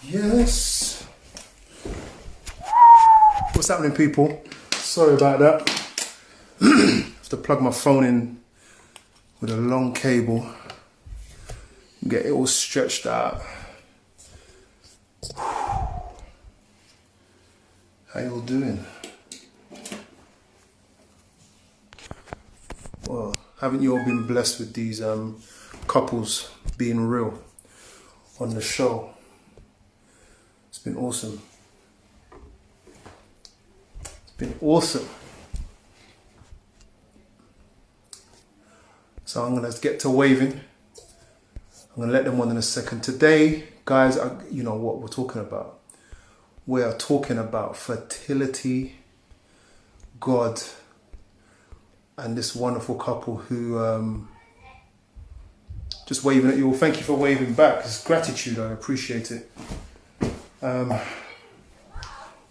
Yes. What's happening, people? Sorry about that. Have to plug my phone in with a long cable. Get it all stretched out. How you all doing? Well, haven't you all been blessed with these couples being real on the show? It's been awesome. It's been awesome. So I'm gonna get to waving. I'm gonna let them on in a second. Today, guys, you know what we're talking about. We are talking about fertility, God, and this wonderful couple who just waving at you all. Thank you for waving back. It's gratitude. I appreciate it. We're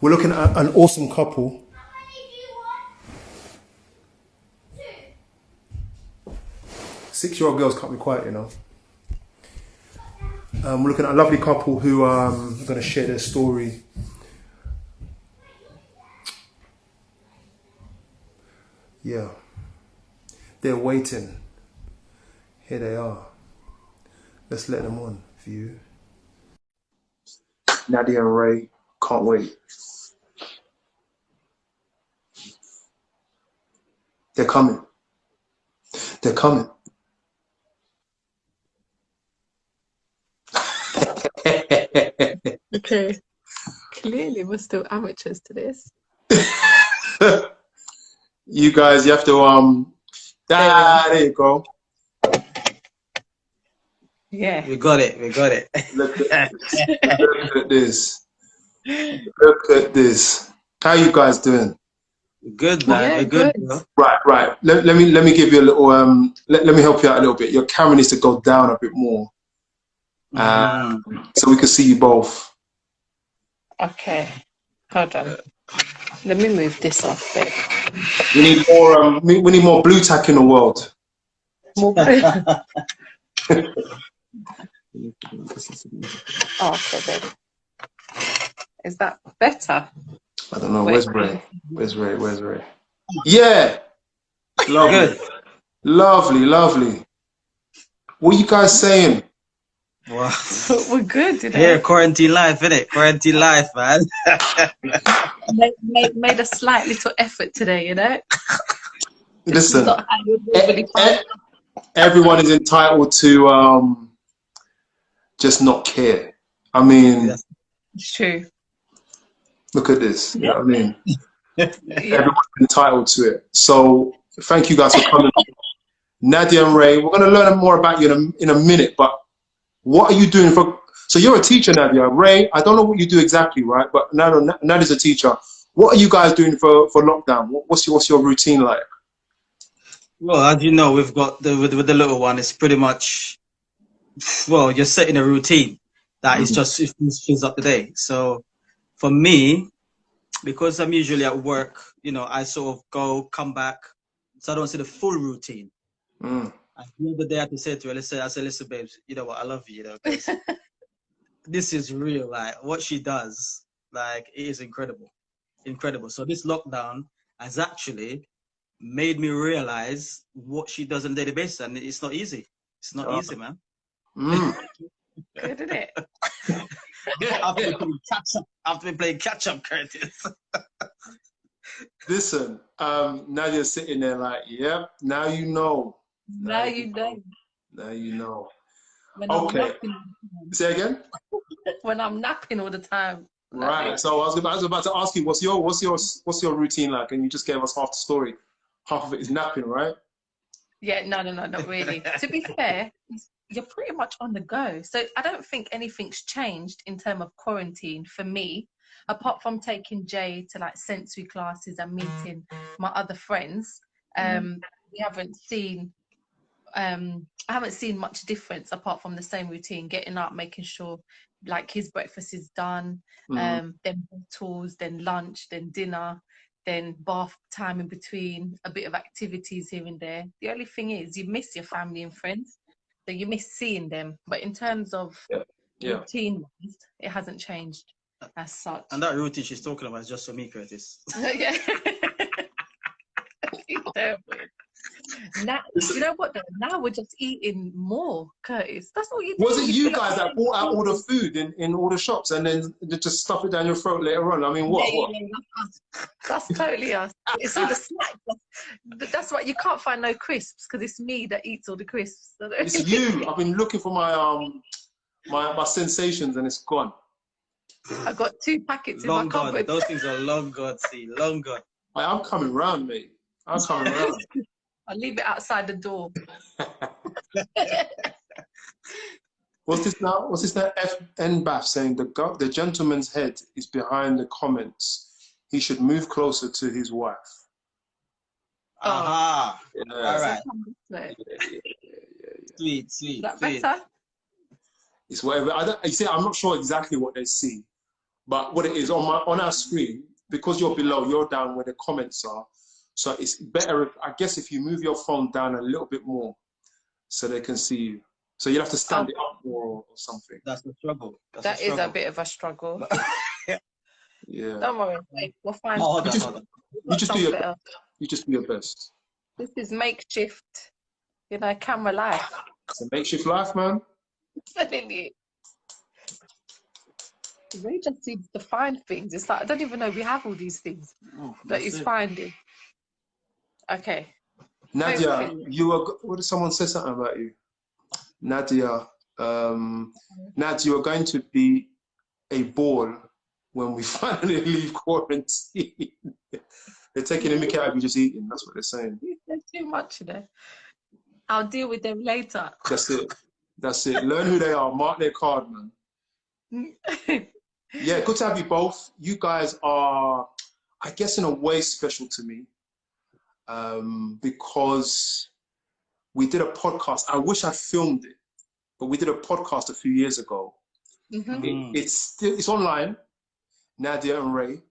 looking at an awesome couple. 6-year-old girls can't be quiet, you know. We're looking at a lovely couple who are going to share their story. Yeah. They're waiting. Here they are. Let's let them on for you. Nadia and Ray, can't wait. They're coming. They're coming. Okay. Clearly, we're still amateurs to this. You guys, you have to there you go. Yeah. We got it. We got it. Look at this. Look at this. How you guys doing? Good, man. Yeah, We're good. good. Right. Let me give you a little let me help you out a little bit. Your camera needs to go down a bit more. So we can see you both. Okay. Hold on. Let me move this off bit. We need more we need more blue tack in the world. More blue. Oh, okay, baby. Is that better? I don't know. Wait. Where's Ray? Where's Ray? Where's Ray? Yeah. Lovely. Good. Lovely. What are you guys saying? Wow. We're good, you know. Yeah, quarantine life, innit? Quarantine life, man. Made a slight little effort today, you know. Listen, Not how you normally find. everyone is entitled to just not care. I mean, Yes. It's true. look at this. You know what I mean? Yeah. Everyone's entitled to it. So thank you guys for coming. Nadia and Ray, we're going to learn more about you in a minute, but what are you doing for... So you're a teacher, Nadia. Ray, I don't know what you do exactly, right? But Nadia's a teacher. What are you guys doing for lockdown? What's your routine like? Well, as you know, we've got with the little one, it's pretty much, well, you're setting a routine that is just it fills up the day. So for me, because I'm usually at work, you know, I sort of go, come back, so I don't see the full routine. And the other day I had to say to her, I said, listen, babes, you know what, I love you, you know, 'cause this is real. Like what she does, like it is incredible. So this lockdown has actually made me realize what she does on a daily basis, and it's not easy. It's not easy, man. Good, isn't it? I've been playing catch up, Curtis. Listen, Nadia's sitting there like, yeah, now you know. Now you know. Now you know. When Okay. I'm napping, Say again? when I'm napping all the time. Right. So I was about to ask you, what's your routine like? And you just gave us half the story. Half of it is napping, right? Yeah, no, not really. To be fair, you're pretty much on the go. So I don't think anything's changed in terms of quarantine for me, apart from taking Jay to like sensory classes and meeting my other friends. We haven't seen I haven't seen much difference apart from the same routine, getting up, making sure like his breakfast is done, then bottles, then lunch, then dinner, then bath time in between, a bit of activities here and there. The only thing is you miss your family and friends, so you miss seeing them. But in terms of routine, it hasn't changed as such. And that routine she's talking about is just for me, Curtis. Yeah. Now, you know what though? Now we're just eating more, Curtis. That's all you do. Was it you guys that bought out all the food in all the shops and then they just stuff it down your throat later on? I mean, what? Yeah, that's totally us. It's all the snacks. That's why you can't find no crisps because it's me that eats all the crisps. It's you. I've been looking for my sensations and it's gone. I've got 2 packets in my cupboard. Those things are long gone, see, long gone. I'm coming round, mate. I'm coming round. I'll leave it outside the door. What's this now? FN Bath saying the gentleman's head is behind the comments. He should move closer to his wife. Aha. Yeah. All right. Yeah. Sweet. Is that better? It's whatever. You see, I'm not sure exactly what they see, but what it is on our screen, because you're below, you're down where the comments are. So it's better, I guess, if you move your phone down a little bit more so they can see you. So you'll have to stand it up more or something. That's the struggle. That is a bit of a struggle. Yeah. Don't worry, we'll find You just do your best. This is makeshift, camera life. It's a makeshift life, man. Telling you. Ray just seems to find things. It's like I don't even know we have all these things that he's finding. Okay. Nadia, what did someone say something about you? Nadia, Nadia, you are going to be a ball when we finally leave quarantine. They're taking a mickey out of you just eating. That's what they're saying. There's too much there. I'll deal with them later. That's it. Learn who they are. Mark their card, man. Yeah, good to have you both. You guys are, I guess, in a way special to me. Because we did a podcast. I wish I filmed it, but we did a podcast a few years ago. Mm-hmm. It's online. Nadia and Ray,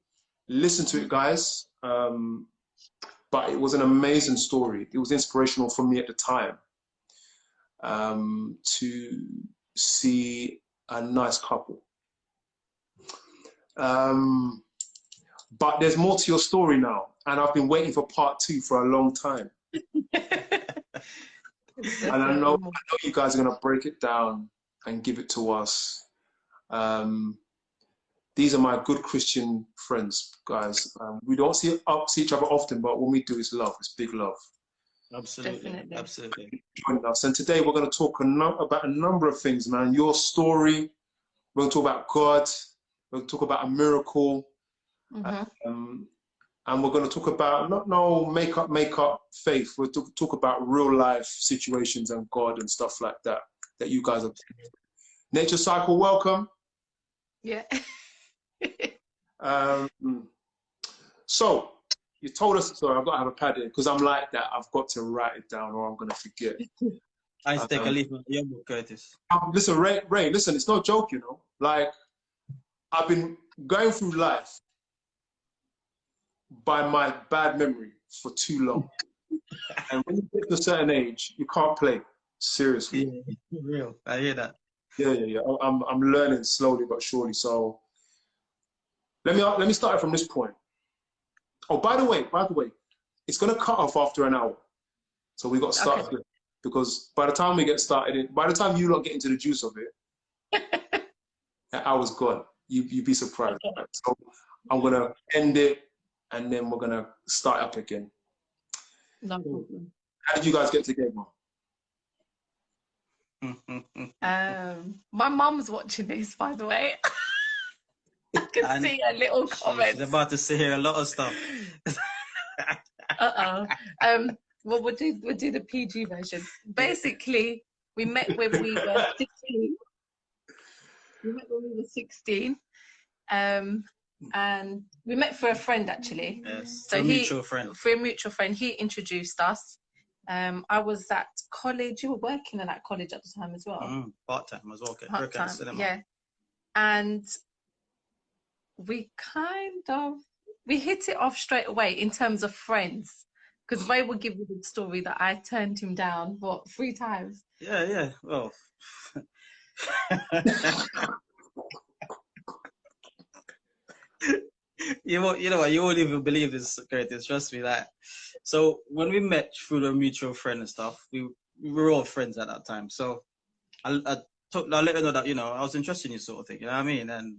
listen to it, guys. But it was an amazing story. It was inspirational for me at the time to see a nice couple. But there's more to your story now. And I've been waiting for part 2 for a long time. And I know you guys are going to break it down and give it to us. These are my good Christian friends, guys. We don't see each other often, but when we do, it's love. It's big love. Absolutely. Definitely. Absolutely. Joining us. And today we're going to talk about a number of things, man. Your story. We're going to talk about God. We're going to talk about a miracle. Mm-hmm. And we're going to talk about no make-up faith. We'll talk about real life situations and God and stuff like that you guys are. Nature Cycle, welcome. Yeah. So you told us. Sorry, I've got to have a pad here because I'm like that. I've got to write it down or I'm going to forget. I take a leaf from your book, Curtis. Listen, Ray. Listen, it's no joke, Like I've been going through life by my bad memory for too long. And when you get to a certain age, you can't play. Seriously. Yeah, for real. I hear that. Yeah. I'm learning slowly but surely. So let me start it from this point. Oh, by the way, it's gonna cut off after an hour. So we got to start good. Because by the time we get started, by the time you lot get into the juice of it, that hour's gone. You'd be surprised. Right? So I'm gonna end it and then we're gonna start up again. No problem. How did you guys get together? My mum's watching this, by the way. I can see her little comments. She's about to say here a lot of stuff. Well, we'll do the PG version. Basically, we met when we were 16. And we met for a friend, actually. Yes, so for a mutual friend. He introduced us. I was at college. You were working in that college at the time as well. Part-time as well. Okay. Part-time, yeah. And we hit it off straight away in terms of friends. Because Ray will give you the story that I turned him down, 3 times? Yeah. Well. you know what? You won't even believe this, Curtis. Trust me. Like, so when we met through a mutual friend and stuff, we were all friends at that time. So I let her know that I was interested in you, sort of thing. You know what I mean? And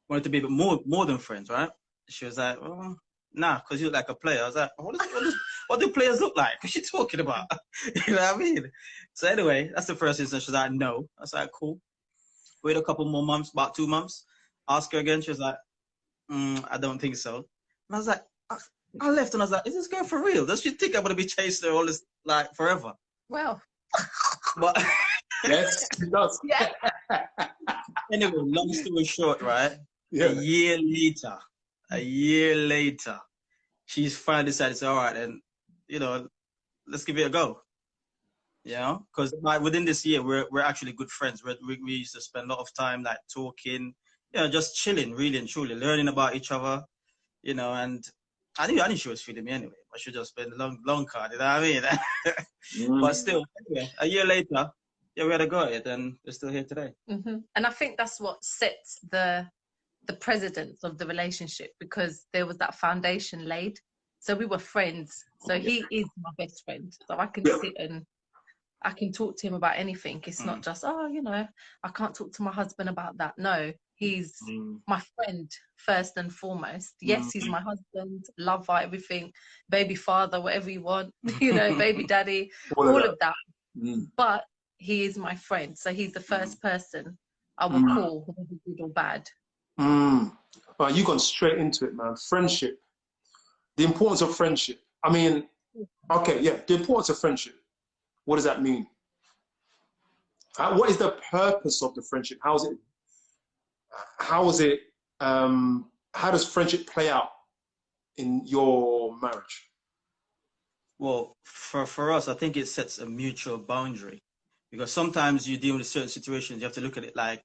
wanted to be a bit more than friends, right? She was like, well, nah, because you look like a player. I was like, what do players look like? What's she talking about? You know what I mean? So anyway, that's the first instance. She was like, no. I was like, cool. Wait a couple more months, about 2 months. Ask her again. She was like, I don't think so. And I was like, I left and I was like, is this girl for real? Does she think I'm going to be chasing her all this, like, forever? Well. But Yes, it does. Yeah. anyway, long story short, right? Yeah. A year later, she's finally decided to say, all right, then, let's give it a go. Because like within this year, we're actually good friends. We used to spend a lot of time like talking, just chilling, really and truly, learning about each other, and I knew she was feeling me anyway, but she just been a long card, you know what I mean? But still, anyway, a year later, we had a go at it, and we're still here today. Mm-hmm. And I think that's what sets the precedence of the relationship, because there was that foundation laid. So we were friends. So he is my best friend. So I can sit and I can talk to him about anything. It's not just, I can't talk to my husband about that. No, he's my friend first and foremost. Yes, he's my husband, lover, everything, baby father, whatever you want, baby daddy, all of that. But he is my friend. So he's the first person I will call, whether good or bad. Well, you've gone straight into it, man. Friendship. The importance of friendship. I mean, okay, yeah, the importance of friendship. What does that mean? What is the purpose of the friendship? How does friendship play out in your marriage? Well, for us, I think it sets a mutual boundary, because sometimes you deal with certain situations, you have to look at it like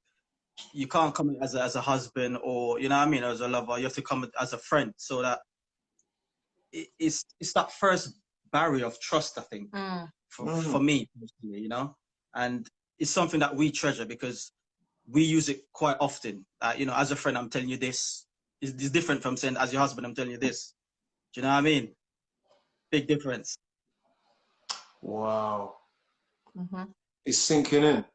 you can't come in as a husband, or as a lover. You have to come as a friend, so that it's that first barrier of trust, I think, for me personally, and it's something that we treasure because we use it quite often. As a friend, I'm telling you this. It's different from saying as your husband, I'm telling you this. Do you know what I mean? Big difference. Wow. It's sinking in.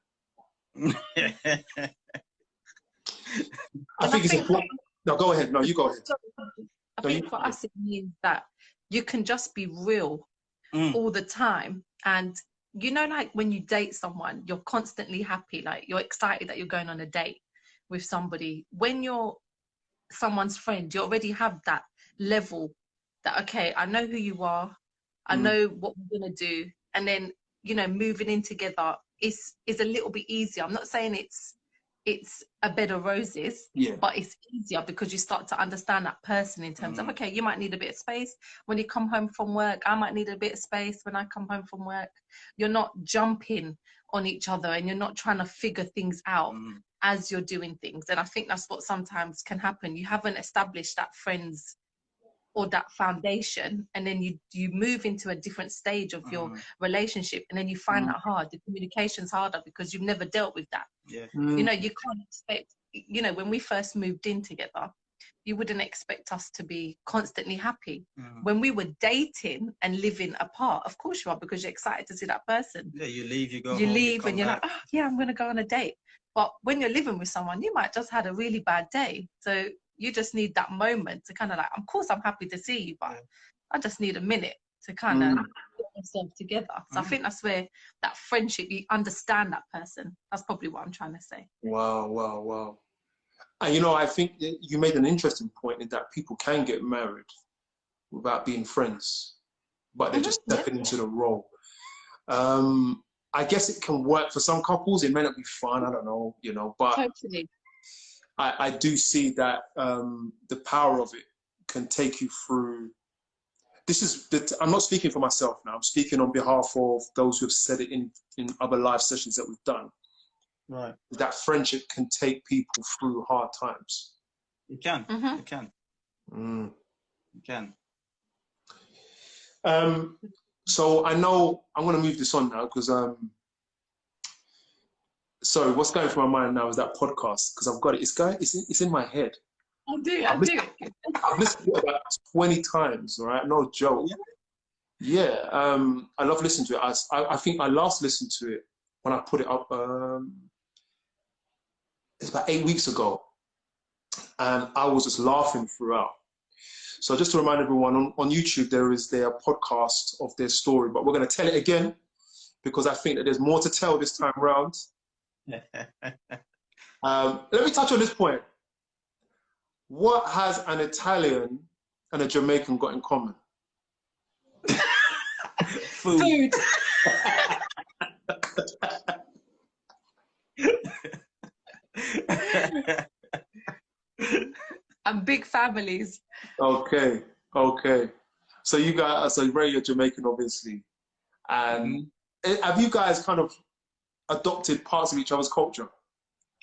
I think it's important. No, go ahead. No, you go ahead. I think for us, it means that you can just be real all the time. And like when you date someone, you're constantly happy. Like you're excited that you're going on a date with somebody. When you're someone's friend, you already have that level that, okay, I know who you are. I know what we're going to do. And then, moving in together is a little bit easier. I'm not saying it's a bed of roses, but it's easier because you start to understand that person in terms of, okay, you might need a bit of space when you come home from work. I might need a bit of space when I come home from work. You're not jumping on each other and you're not trying to figure things out as you're doing things. And I think that's what sometimes can happen. You haven't established that friends or that foundation, and then you move into a different stage of your relationship, and then you find that hard. The communication's harder because you've never dealt with that. You can't expect, when we first moved in together, you wouldn't expect us to be constantly happy. When we were dating and living apart, of course you are, because you're excited to see that person. Yeah, you leave, you go you home, leave, and you're back. like, oh yeah, I'm going to go on a date. But when you're living with someone, you might just had a really bad day. So you just need that moment to kind of like, of course I'm happy to see you, but I just need a minute to kind of get myself together. So I think that's where that friendship, you understand that person. That's probably what I'm trying to say. Wow. And I think that you made an interesting point in that people can get married without being friends, but they're just stepping into the role. I guess it can work for some couples. It may not be fun, I don't know, but Totally. I do see that the power of it can take you through. I'm not speaking for myself now. I'm speaking on behalf of those who have said it in other live sessions that we've done. Right. That friendship can take people through hard times. It can. It can. It can. So I know I'm going to move this on now because sorry, what's going through my mind now is that podcast, because I've got it. It's in my head. I do. I've listened to it about 20 times, all right? No joke. Yeah, I love listening to it. I think I last listened to it when I put it up, it's about 8 weeks ago. And I was just laughing throughout. So just to remind everyone, on YouTube, there is their podcast of their story, but we're going to tell it again because I think that there's more to tell this time around. Let me touch on this point. What has an Italian and a Jamaican got in common? Food. And big families. Okay. So you guys, so Ray, you're Jamaican, obviously. And have you guys kind of adopted parts of each other's culture?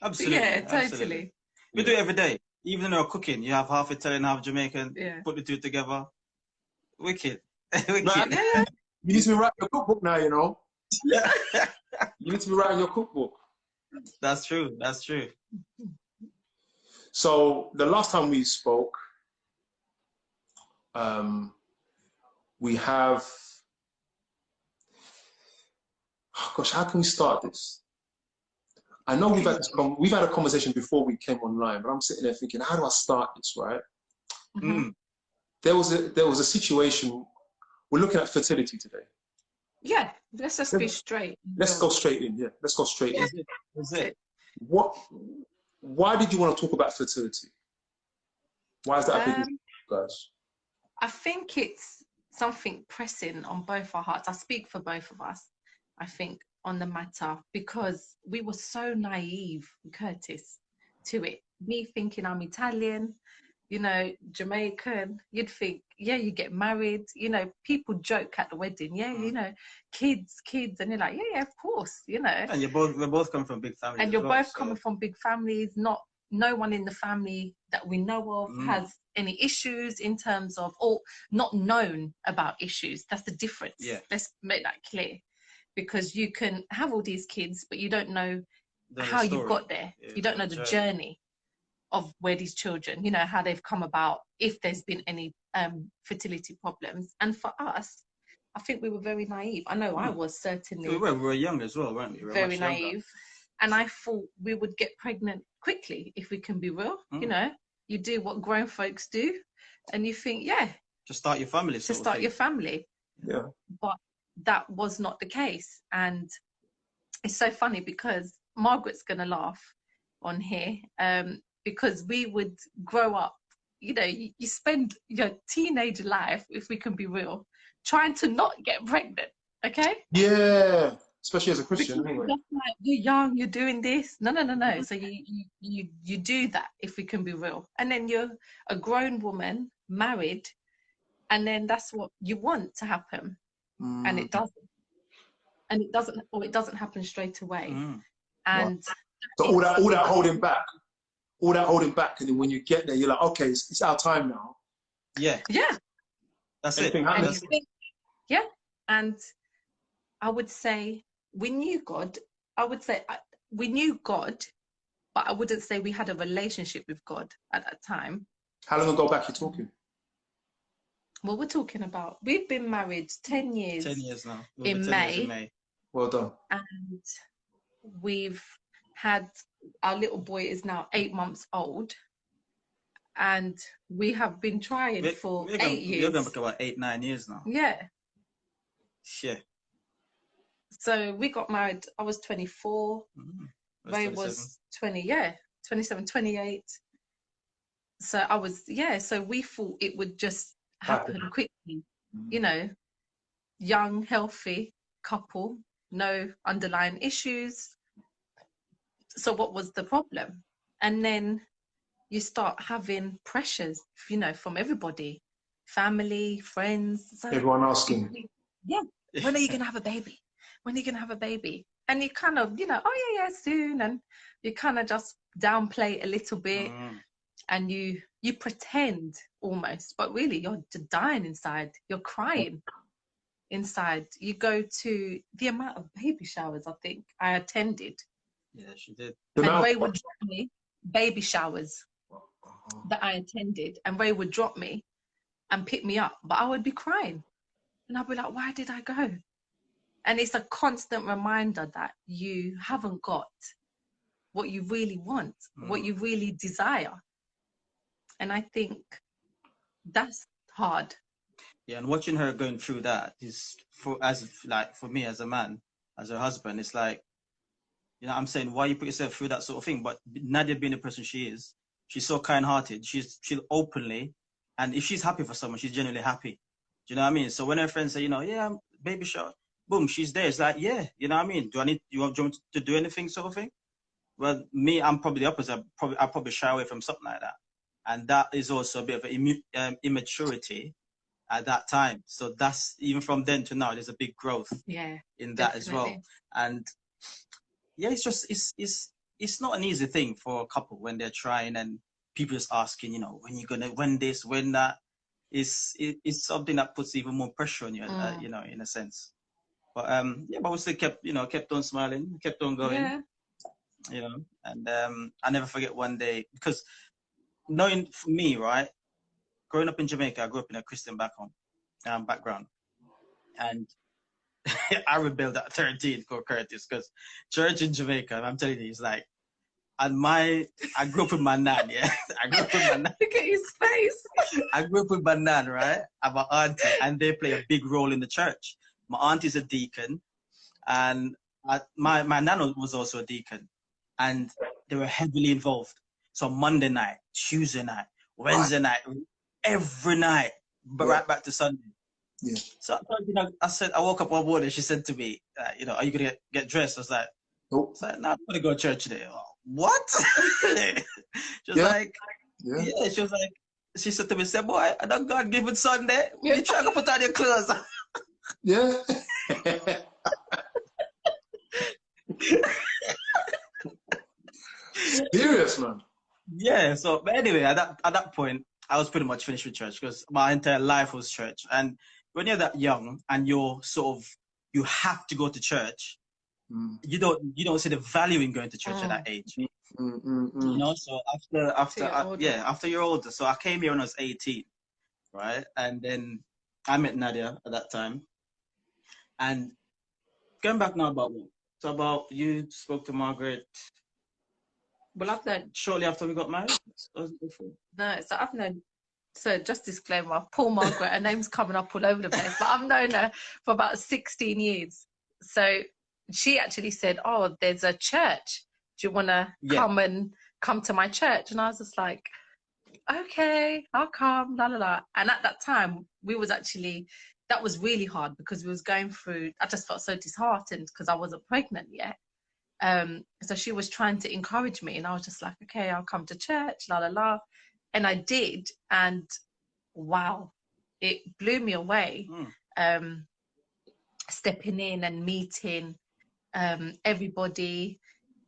Absolutely. Yeah, totally. Absolutely. We do it every day. Even in our cooking, you have half Italian, half Jamaican. Yeah. Put the two together. Wicked. You need to be writing your cookbook now, you know. You need to be writing your cookbook. That's true. That's true. So the last time we spoke, we have, oh gosh, how can we start this? I know we've had a conversation before we came online, but I'm sitting there thinking, how do I start this, right? There was a situation. We're looking at fertility today. Yeah, let's just be straight. Let's go straight in. Yeah, let's go straight in. That's it. Why did you want to talk about fertility? Why is that a big issue, guys? I think it's something pressing on both our hearts. I speak for both of us, I think, on the matter, because we were so naive, Curtis, to it. Me thinking I'm Italian, you know, Jamaican, you'd think, yeah, you get married, you know, people joke at the wedding, yeah, you know, kids, and you're like, yeah, of course, you know. And we're both coming from big families. And you're both coming from big families, no one in the family that we know of has any issues in terms of, or not known about issues. That's the difference. Yeah. Let's make that clear. Because you can have all these kids, but you don't know how you got there. Yeah, you don't know the journey of where these children, you know, how they've come about, if there's been any fertility problems. And for us, I think we were very naive. I know I was certainly. We were young as well, weren't we? Very naive. And I thought we would get pregnant quickly, if we can be real. You know, you do what grown folks do, and you think, yeah. Just start your family. To start your family. Yeah. But that was not the case. And it's so funny because Margaret's going to laugh on here, because we would grow up, you know, you spend your teenage life, if we can be real, trying to not get pregnant, okay? Yeah, especially as a Christian, anyway. Like, you're young, you're doing this. No. So you do that, if we can be real. And then you're a grown woman, married, and then that's what you want to happen. And it doesn't. And it doesn't happen straight away. And so all that holding back. And then when you get there, you're like, okay, it's our time now. Yeah. That's it. Yeah. And I would say we knew God. We knew God, but I wouldn't say we had a relationship with God at that time. How long ago back are you talking? Well, we're talking about, we've been married 10 years. 10 years now. In May. Well done. And we've had, our little boy is now 8 months old. And we have been trying for 8 years. You're going back about 8-9 years now. Yeah. Yeah. So we got married, I was 24. Ray was 27, 28. So I was, so we thought it would just happen quickly, you know, young, healthy couple, no underlying issues. So what was the problem? And then you start having pressures, you know, from everybody, family, friends. So everyone asking. Yeah, when are you going to have a baby? When are you going to have a baby? And you kind of, you know, oh yeah, soon. And you kind of just downplay a little bit. And you pretend almost, but really you're just dying inside. You're crying inside. You go to the amount of baby showers I think I attended. Yeah, she did. And Ray would drop me baby showers. that I attended, and Ray would drop me and pick me up, but I would be crying. And I'd be like, why did I go? And it's a constant reminder that you haven't got what you really want, what you really desire. And I think that's hard. Yeah, and watching her going through that is for me as a man, as her husband, it's like, you know, I'm saying, why you put yourself through that sort of thing? But Nadia being the person she is, she's so kind-hearted. She'll openly, and if she's happy for someone, she's genuinely happy. Do you know what I mean? So when her friends say, you know, yeah, baby shower, boom, she's there. It's like, yeah, you know what I mean? Do you want me to do anything sort of thing? Well, me, I'm probably the opposite. I'll probably shy away from something like that. And that is also a bit of an immaturity at that time. So that's, even from then to now, there's a big growth in that as well. And yeah, it's just, it's not an easy thing for a couple when they're trying and people just asking, you know, when you're going to, when this, when that. It's something that puts even more pressure on you, you know, in a sense. But yeah, but we still kept on smiling, kept on going, you know. And I never forget one day, because knowing for me, right, growing up in Jamaica, I grew up in a Christian background, and I rebelled at 13, called Curtis, because church in Jamaica, I'm telling you, it's like, and I grew up with my nan, yeah. I grew up with my nan. Look at his face. I grew up with my nan, right? And my auntie, and they play a big role in the church. My auntie's a deacon, and my nan was also a deacon, and they were heavily involved. So Monday night, Tuesday night, Wednesday night, every night, but right back to Sunday. Yeah. So I woke up one morning. She said to me, you know, are you gonna get dressed? I was like, nope. I was like, no, I'm gonna go to church today. Oh, what? She was like, yeah. She was like, she said to me, say, boy, I don't God given Sunday. You try to put on your clothes. Yeah. Serious, man. Yeah. So, but anyway, at that point, I was pretty much finished with church, because my entire life was church. And when you're that young and you're sort of, you have to go to church, you don't see the value in going to church at that age. You know, so after you're older. So I came here when I was 18, right? And then I met Nadia at that time. And going back now about what? So about you spoke to Margaret. Well, I've known shortly after we got married. No, so I've known. So just disclaimer, poor Margaret, her name's coming up all over the place, but I've known her for about 16 years. So she actually said, oh, there's a church. Do you want to come to my church? And I was just like, okay, I'll come, la, la, la. And at that time, that was really hard, because we was going through, I just felt so disheartened because I wasn't pregnant yet. So she was trying to encourage me, and I was just like, okay, I'll come to church, la, la, la. And I did, and wow, it blew me away. Stepping in and meeting everybody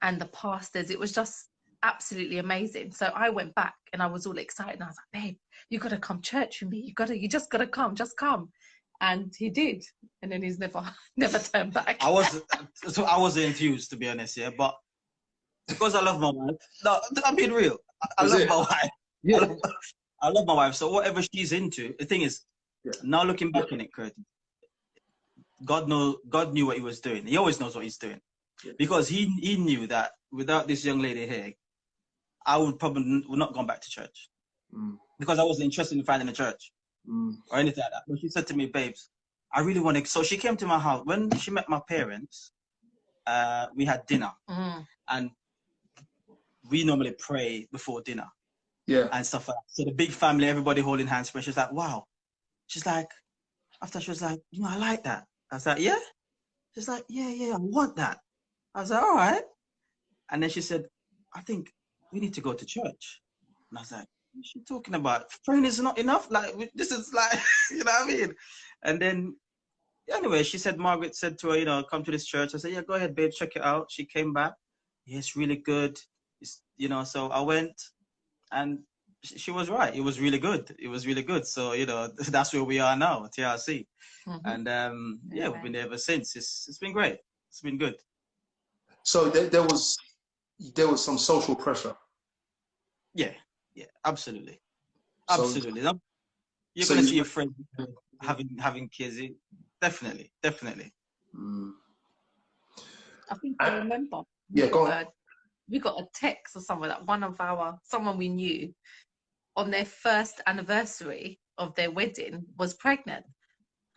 and the pastors, it was just absolutely amazing. So I went back and I was all excited, and I was like, babe, you got to come church with me. You just got to come, just come. And he did, and then he's never turned back. I was enthused, to be honest, yeah, but because I love my wife. No, I'm being real. I love my wife. Yeah. I love my wife. So whatever she's into, the thing is, now looking back on it, Curtis, God knew what he was doing. He always knows what he's doing, because he knew that without this young lady here, I would not gone back to church, because I wasn't interested in finding a church or anything like that. But she said to me, babes, I really want to. So she came to my house when she met my parents. We had dinner, and we normally pray before dinner, and stuff like that. So the big family, everybody holding hands. But she's like, wow. She's like, after she was like, you know, I like that. I was like, yeah. She's like, yeah, I want that. I was like, all right. And then she said, I think we need to go to church. And I was like, what's she talking about? Praying is not enough. Like, this is like, you know what I mean? And then, anyway, she said, Margaret said to her, you know, come to this church. I said, yeah, go ahead, babe, check it out. She came back. Yeah, it's really good. It's, you know, so I went, and she was right. It was really good. It was really good. So, you know, that's where we are now, TRC. And yeah, we've been there ever since. It's been great. It's been good. So there was some social pressure. Yeah. Yeah, absolutely. So, Absolutely. You're so gonna see you, your friends having kids. Definitely, definitely. mm. I think I remember Yeah, go on. we got a text or somewhere that someone we knew on their first anniversary of their wedding was pregnant.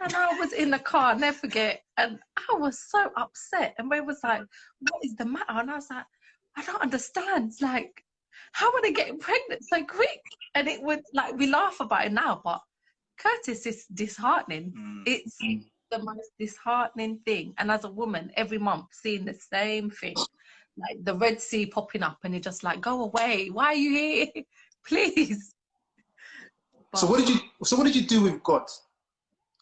And I was in the car, never forget, and I was so upset. And we was like, what is the matter? And I was like, I don't understand. It's like, how are they getting pregnant so quick? And it would, like, we laugh about it now, but Curtis is disheartening. It's the most disheartening thing. And as a woman, every month seeing the same thing, like the Red Sea popping up, and you're just like, go away. Why are you here? Please. So But what did you do with God?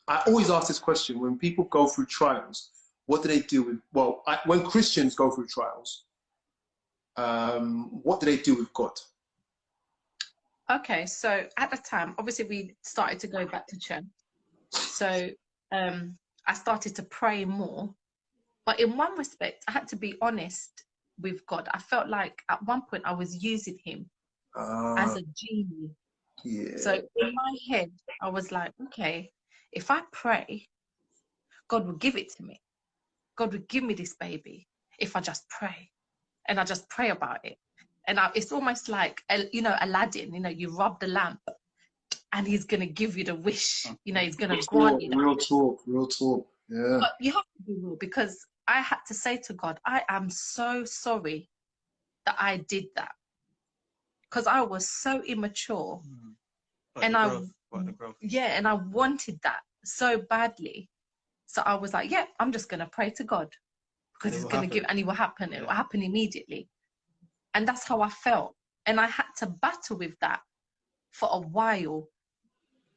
I always ask this question when people go through trials. What do they do with? Well, when Christians go through trials, what do they do with God? okay, so at the time, obviously we started to go back to church. So I started to pray more. But in one respect, I had to be honest with God. I felt like at one point I was using him as a genie. Yeah. So in my head, I was like, okay, if I pray, God will give it to me. God will give me this baby if I just pray. And I just pray about it. And it's almost like, Aladdin, you rub the lamp and he's going to give you the wish. He's going to grant you that. Real talk. Yeah. But you have to be real, because I had to say to God, I am so sorry that I did that, because I was so immature. And and I wanted that so badly. So I was like, yeah, I'm just going to pray to God, because he's going to give, and it will happen. It will happen immediately. And that's how I felt. And I had to battle with that for a while,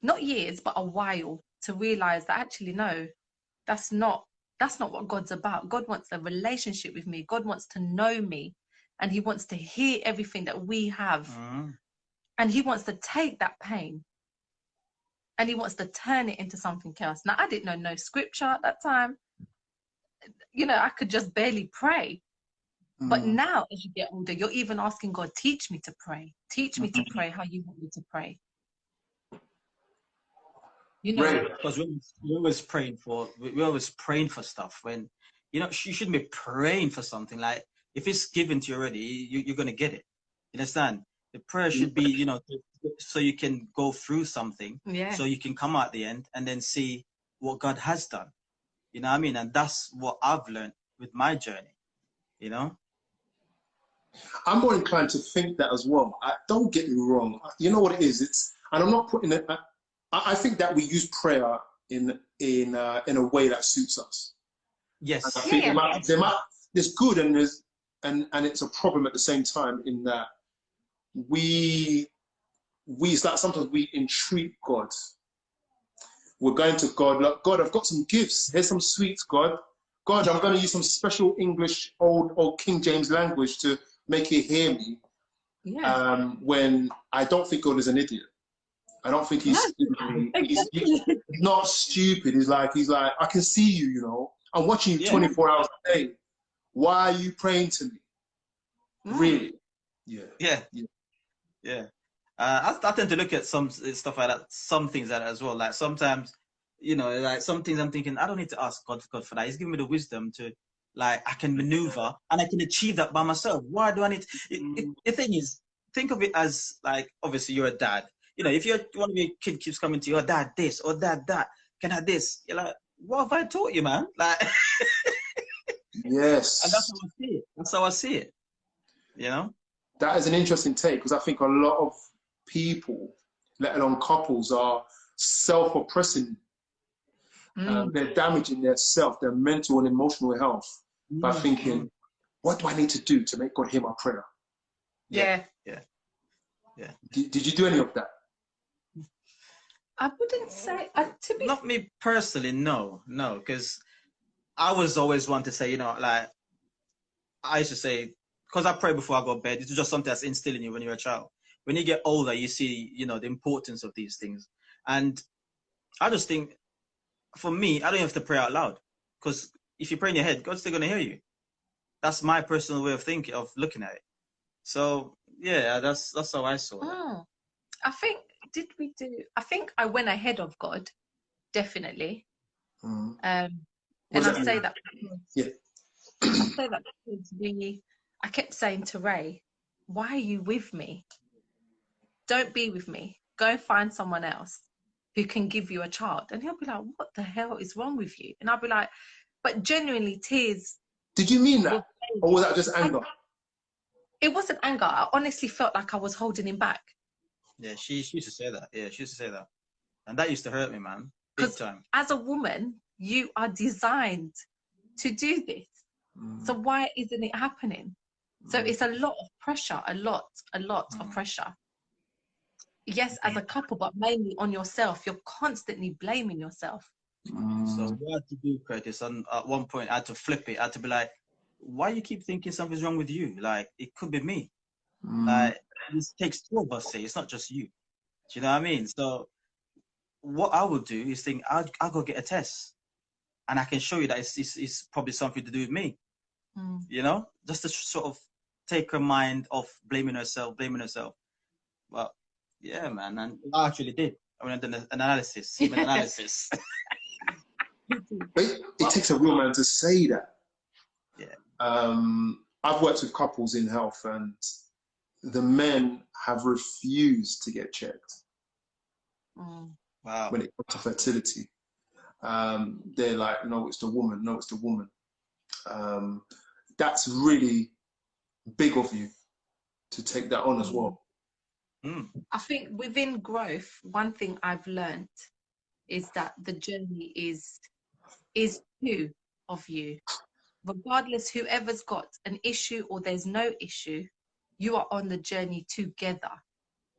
not years, but a while, to realize that actually, no, that's not what God's about. God wants a relationship with me. God wants to know me, and he wants to hear everything that we have. And he wants to take that pain and he wants to turn it into something else. Now, I didn't know no scripture at that time. I could just barely pray. But now, as you get older, you're even asking God, teach me to pray. Teach me to pray how you want me to pray. Because we're always praying for stuff when you shouldn't be praying for something. Like, if it's given to you already, you're gonna get it. You understand? The prayer should be, so you can go through something, so you can come out the end and then see what God has done. You know what I mean? And that's what I've learned with my journey. I'm more inclined to think that as well. Don't get me wrong. You know what it is? And I'm not putting it. I think that we use prayer in a way that suits us. Yes. And I think there's good and it's a problem at the same time, in that it's like sometimes we entreat God. We're going to God, like, God, I've got some gifts. Here's some sweets, God. God, I'm going to use some special English, old King James language to make you hear me. When I don't think God is an idiot. I don't think he's stupid. He's not stupid. He's like, I can see you, I'm watching you 24 hours a day. Why are you praying to me? Really? Yeah. I tend to look at some stuff like that, some things like that as well. Like sometimes, like some things I'm thinking, I don't need to ask God for that. He's giving me the wisdom to, like, I can maneuver and I can achieve that by myself. Why do I need to? The thing is, think of it as, like, obviously you're a dad. If one of your kid keeps coming to you, dad this or dad that, can I have this? You're like, what have I taught you, man? Like, yes. And that's how I see it. That's how I see it. That is an interesting take, because I think a lot of people, let alone couples, are self-oppressing. They're damaging their self, their mental and emotional health, by thinking, what do I need to do to make God hear my prayer? Yeah. Did you do any of that? I wouldn't say, not me personally, no, because I was always one to say, like, I used to say, because I pray before I go to bed. It's just something that's instilled in you when you're a child. When you get older, you see, the importance of these things. And I just think, for me, I don't have to pray out loud, because if you pray in your head, God's still going to hear you. That's my personal way of thinking, of looking at it. So yeah, that's how I saw it. Mm. I think, I think I went ahead of God, definitely. Mm. And What does I that say mean? that because, Yeah. I say that because I kept saying to Ray, why are you with me? Don't be with me. Go and find someone else who can give you a child. And he'll be like, what the hell is wrong with you? And I'll be like, but genuinely, tears Did you mean were that? Or was that just anger? it wasn't anger. I honestly felt like I was holding him back. Yeah, she used to say that. Yeah, she used to say that. And that used to hurt me, man. Big Because time. as a woman, you are designed to do this. So why isn't it happening? So it's a lot of pressure, a lot of pressure. Yes, as a couple, but mainly on yourself. You're constantly blaming yourself. So what I had to do, Curtis, and at one point I had to flip it. I had to be like, why you keep thinking something's wrong with you? Like, it could be me. Like, this takes two of us, say, it's not just you. Do you know what I mean? So what I would do is think, I'll go get a test. And I can show you that it's probably something to do with me. You know? Just to sort of take her mind off blaming herself. But yeah, man, and I actually did. I went and done an analysis, human analysis. It takes a real man to say that. Yeah. I've worked with couples in health, and the men have refused to get checked. Wow. When it comes to fertility. They're like, no, it's the woman. No, it's the woman. That's really big of you to take that on as well. I think within growth, one thing I've learned is that the journey is two of you. Regardless, whoever's got an issue or there's no issue, you are on the journey together.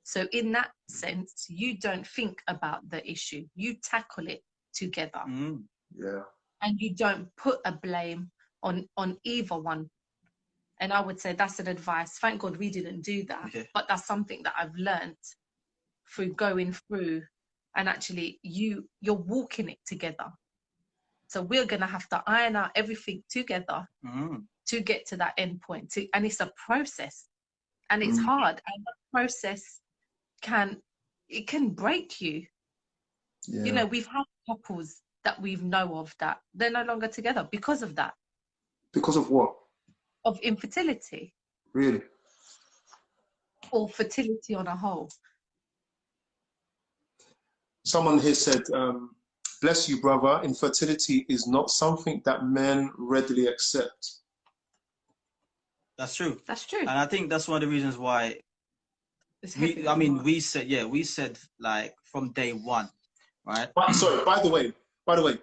So in that sense, you don't think about the issue. You tackle it together. Yeah. And you don't put a blame on either one. And I would say that's an advice. Thank God we didn't do that. Okay. But that's something that I've learned through going through, and actually you're walking it together. So we're going to have to iron out everything together to get to that end point. And it's a process, and it's hard. And the process can break you. Yeah. You know, we've had couples that we know of that they're no longer together because of that. Because of what? Of infertility. Really? Or fertility on a whole. Someone here said, bless you, brother, infertility is not something that men readily accept. That's true. That's true. And I think that's one of the reasons why we said like from day one, right? Sorry, by the way,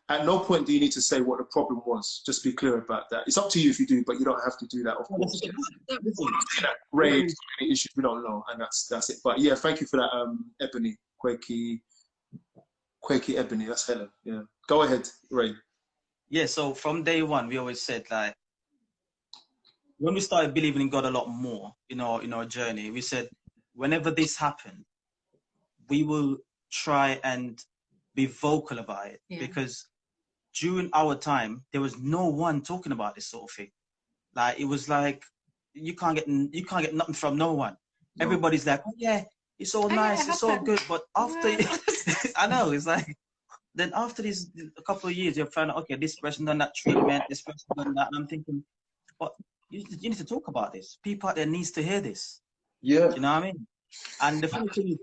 at no point do you need to say what the problem was. Just be clear about that. It's up to you if you do, but you don't have to do that, of course. Ray, any issues we don't know, and that's it. But yeah, thank you for that, Ebony, Quakey Ebony. That's Helen. Yeah, go ahead, Ray. Yeah. So from day one, we always said like when we started believing in God a lot more in our journey, we said whenever this happened, we will try and be vocal about it because during our time, there was no one talking about this sort of thing. Like it was like you can't get nothing from no one. No. Everybody's like, oh yeah, it's all nice, it's all good. But after I know it's like then after this a couple of years, you'll find out okay, this person done that treatment, this person done that, and I'm thinking, but you need to talk about this. People out there needs to hear this. Yeah, you know what I mean. And the funny thing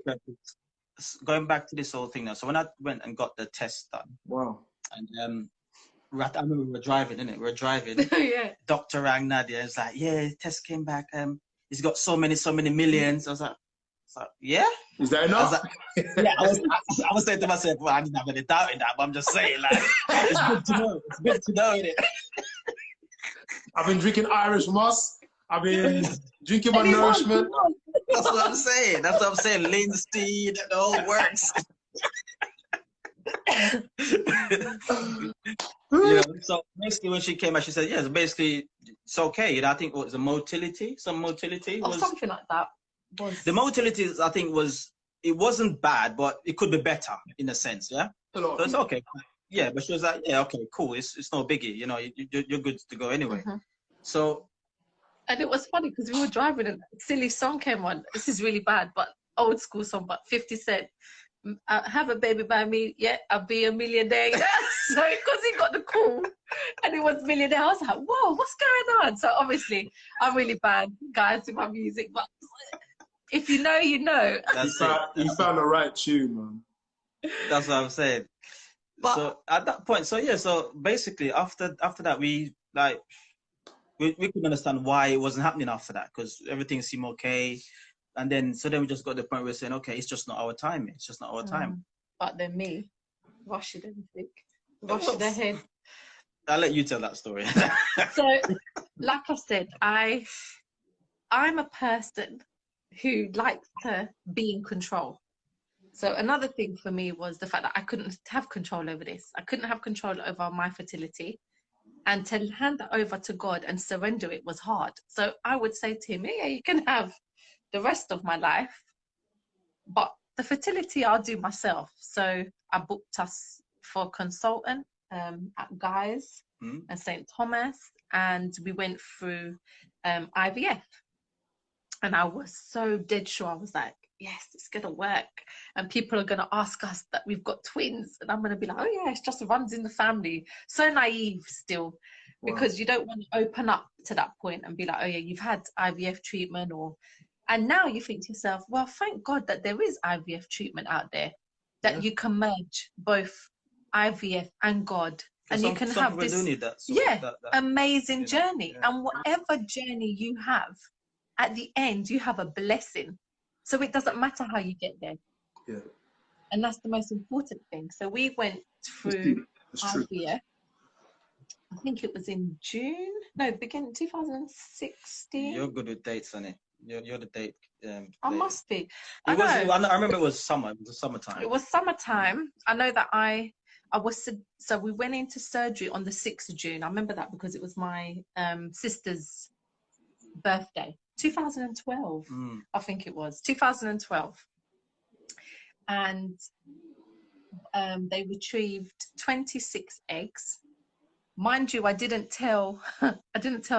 is, going back to this whole thing now. So when I went and got the test done, wow. And I remember we were driving, innit? We were driving. Yeah. Doctor rang Nadia. It's like, yeah, test came back. He's got so many millions. I was like, yeah. Is that enough? Yeah. I was saying to myself, well, I didn't have any doubt in that, but I'm just saying, like, it's good to know. It's good to know, innit? I've been drinking Irish moss. I've been drinking my nourishment. That's what I'm saying. Linstein, the whole works. So basically when she came out, she said, yes, basically it's okay. And I think it was a motility, some motility. Or something like that. The motility, I think, it wasn't bad, but it could be better in a sense, yeah? So it's okay. Yeah, but she was like, yeah, okay, cool. It's no biggie. You know, you're good to go anyway. So And it was funny because we were driving and a silly song came on. This is really bad, but old school song, but 50 Cent. Have a baby by me, yeah, I'll be a millionaire. So because he got the call and it was millionaire, I was like, whoa, what's going on? So obviously I'm really bad, guys, with my music, but if you know, you know. You found the right tune, man. That's what I'm saying. But, so at that point, so basically after that, we couldn't understand why it wasn't happening after that, because everything seemed okay. And then we just got to the point where we're saying, okay, it's just not our time. It's just not our time. But then me, rushing everything, rushing ahead. I'll let you tell that story. So, like I said, I'm a person who likes to be in control. So another thing for me was the fact that I couldn't have control over this. I couldn't have control over my fertility. And to hand that over to God and surrender it was hard. So I would say to him, yeah, you can have the rest of my life, but the fertility I'll do myself. So I booked us for a consultant at Guy's and St. Thomas, and we went through IVF. And I was so dead sure. I was like, yes, it's going to work. And people are going to ask us that we've got twins. And I'm going to be like, oh, yeah, it's just runs in the family. So naive still, because you don't want to open up to that point and be like, oh, yeah, you've had IVF treatment. And now you think to yourself, well, thank God that there is IVF treatment out there, that you can merge both IVF and God. And you can have this amazing journey. Yeah. And whatever journey you have, at the end, you have a blessing. So it doesn't matter how you get there. Yeah. And that's the most important thing. So we went through IVF. I think it was in June. No, beginning 2016. You're good with dates, honey. You're the date. I must be. I remember it was summer. It was summertime. It was summertime. I know that I was, so we went into surgery on the 6th of June. I remember that because it was my sister's birthday. 2012, I think it was 2012, and they retrieved 26 eggs. Mind you, I didn't tell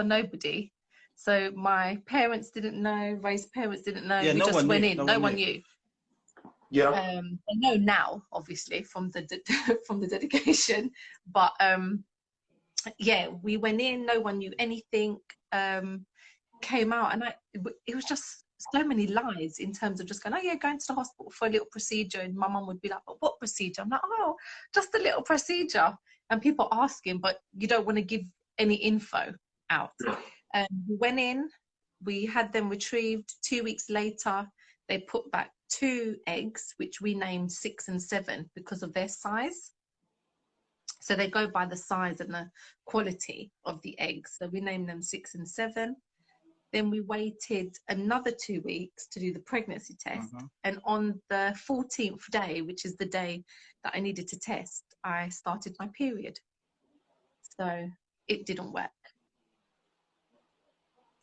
nobody. So my parents didn't know. Ray's parents didn't know. Yeah, we just went in. No one knew. Yeah. They know now, obviously, from the dedication. But yeah, we went in. No one knew anything. Came out, and it was just so many lies in terms of just going, oh yeah, going to the hospital for a little procedure, and my mum would be like, but what procedure? I'm like, oh, just a little procedure. And people asking, but you don't want to give any info out. We went in, we had them retrieved. 2 weeks later, they put back 2 eggs, which we named 6 and 7 because of their size. So they go by the size and the quality of the eggs. So we named them 6 and 7. Then we waited another 2 weeks to do the pregnancy test. And on the 14th day, which is the day that I needed to test, I started my period. So it didn't work.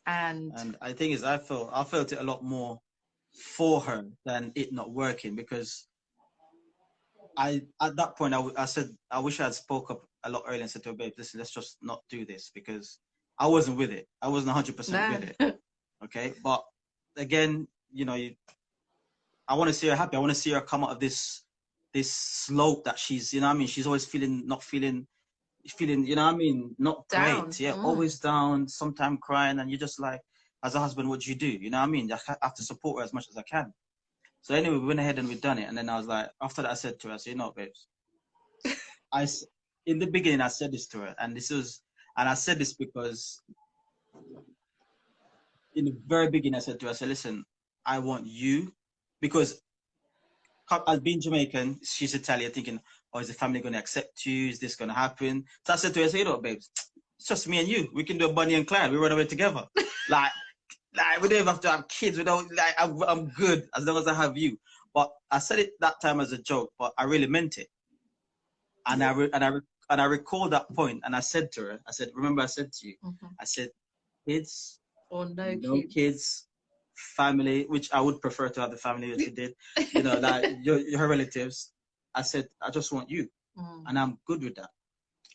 And I think is I felt it a lot more for her than it not working, because at that point I said I wish I had spoke up a lot earlier and said to her, babe, listen, let's just not do this, because I wasn't with it. I wasn't 100% with it. Okay, but again, you know, I want to see her happy. I want to see her come out of this slope that she's, you know what I mean, she's always not feeling, you know what I mean, not down. Great. Yeah, always down, sometimes crying, and you're just like, as a husband, what do you do? You know what I mean? I have to support her as much as I can. So anyway, we went ahead and we've done it. And then I was like, after that, I said to her, I said, you know, babes, in the beginning, I said this to her, and I said this because in the very beginning, I said to her, I said, listen, I want you, because as being Jamaican, she's Italian, thinking, oh, is the family going to accept you? Is this going to happen? So I said to her, I said, you know, babes, it's just me and you. We can do a Bonnie and Clyde. We run away together. like we don't even have to have kids. We don't, like, I'm good as long as I have you. But I said it that time as a joke, but I really meant it. And I recall that point, and I said to her, I said, remember I said to you, I said, kids or no kids, family, which I would prefer to have the family as you did, you know, like your relatives. I said, I just want you, and I'm good with that.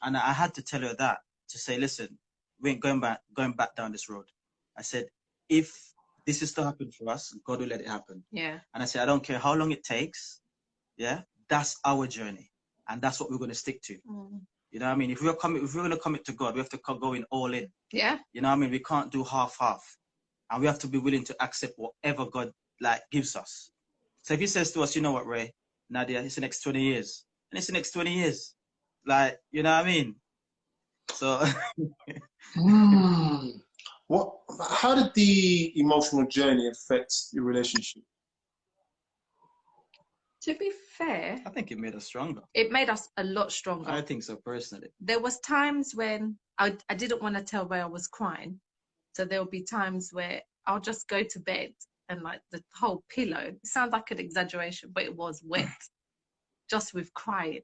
And I had to tell her that, to say, listen, we ain't going back down this road. I said, if this is to happen for us, God will let it happen. Yeah. And I said, I don't care how long it takes. Yeah, that's our journey, and that's what we're going to stick to. You know what I mean? If we're going to commit to God, we have to go in all in. Yeah. You know what I mean? We can't do half, and we have to be willing to accept whatever God like gives us. So if He says to us, you know what, Ray, Nadia, it's the next 20 years, and it's the next 20 years, like, you know what I mean? So. How did the emotional journey affect your relationship? To be fair, I think it made us stronger. it made us a lot stronger. I think so, personally. There was times when I didn't want to tell Ray I was crying. So there'll be times where I'll just go to bed and like the whole pillow, it sounds like an exaggeration, but it was wet just with crying.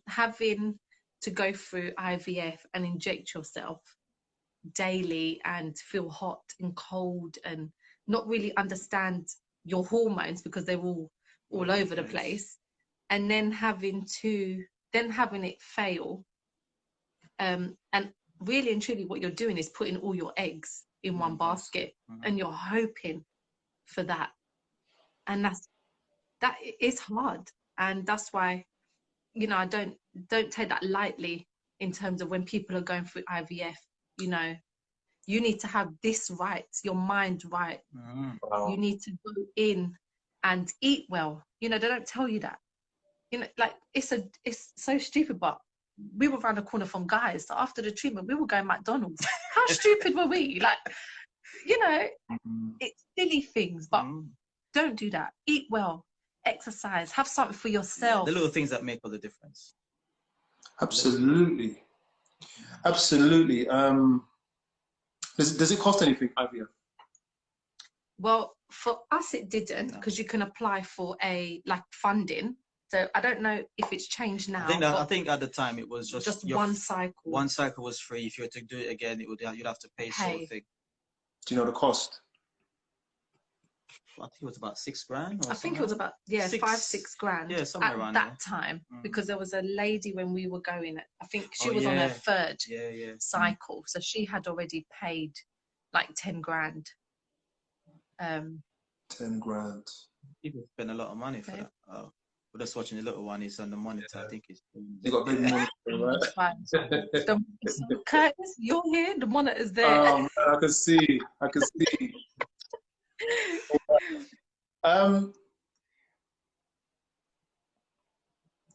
Having to go through IVF and inject yourself daily and feel hot and cold and not really understand your hormones because they're all over the place, and then having it fail, and really and truly what you're doing is putting all your eggs in one basket, and you're hoping for that, and that is hard. And that's why, you know, I don't take that lightly in terms of when people are going through IVF. You know, you need to have this right, your mind right. Wow. You need to go in and eat well. You know, they don't tell you that. You know, like it's so stupid, but we were around the corner from guys. So after the treatment, we were going McDonald's. How stupid were we? Like, you know, it's silly things, but don't do that. Eat well, exercise, have something for yourself. The little things that make all the difference. Absolutely. Absolutely. Does it cost anything, IVF? Well, for us, it didn't, because you can apply for a funding. So I don't know if it's changed now. I think at the time it was just one cycle. One cycle was free. If you were to do it again, you'd have to pay sort of thing. Do you know the cost? I think it was about $6,000. I think it was about 5-6 grand. Yeah, somewhere around that time, because there was a lady when we were going. I think she was on her third cycle, so she had already paid like 10 grand. 10 grand. People spend a lot of money for that. Oh, we're just watching the little one. He's on the monitor. I think he's. You got baby monitor, right? Curtis, you're here. The monitor's there. Man, I can see.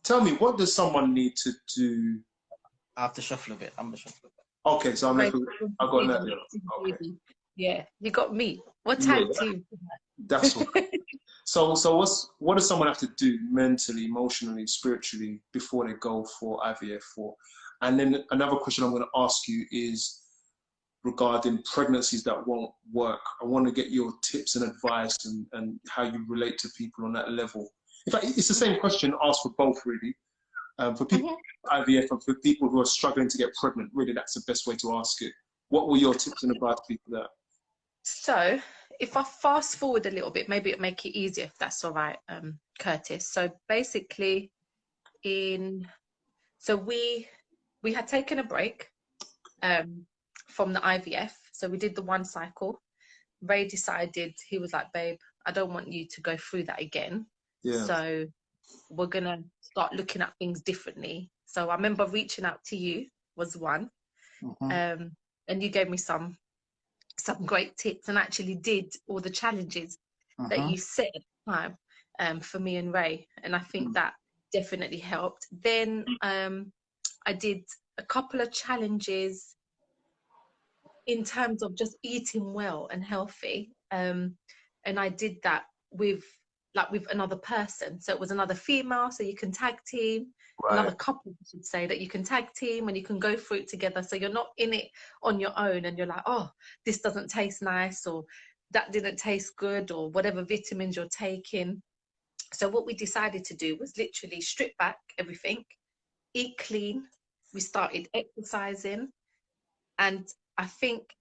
Tell me, what does someone need to do? I have to shuffle a bit. I'm gonna shuffle a bit. Okay, so I got Nadia. Okay. Yeah, you got me. What tag team? That's okay. So what does someone have to do mentally, emotionally, spiritually before they go for IVF for? And then another question I'm going to ask you is regarding pregnancies that won't work. I want to get your tips and advice and how you relate to people on that level. In fact, it's the same question asked for both, really. For people with IVF and for people who are struggling to get pregnant, really, that's the best way to ask it. What were your tips and advice to people there? So if I fast forward a little bit, maybe it'll make it easier, if that's all right, Curtis. So basically, we had taken a break from the IVF. So we did the one cycle. Ray decided, he was like, babe, I don't want you to go through that again. Yeah. So we're going to start looking at things differently. So I remember reaching out to you was one. And you gave me some great tips, and actually did all the challenges that you set at the time for me and Ray. And I think that definitely helped. Then I did a couple of challenges in terms of just eating well and healthy. And I did that with another person. So it was another female, so you can tag team. Right. Another couple, I should say, that you can tag team and you can go through it together. So you're not in it on your own and you're like, oh, this doesn't taste nice, or that didn't taste good, or whatever vitamins you're taking. So what we decided to do was literally strip back everything, eat clean. We started exercising. And I think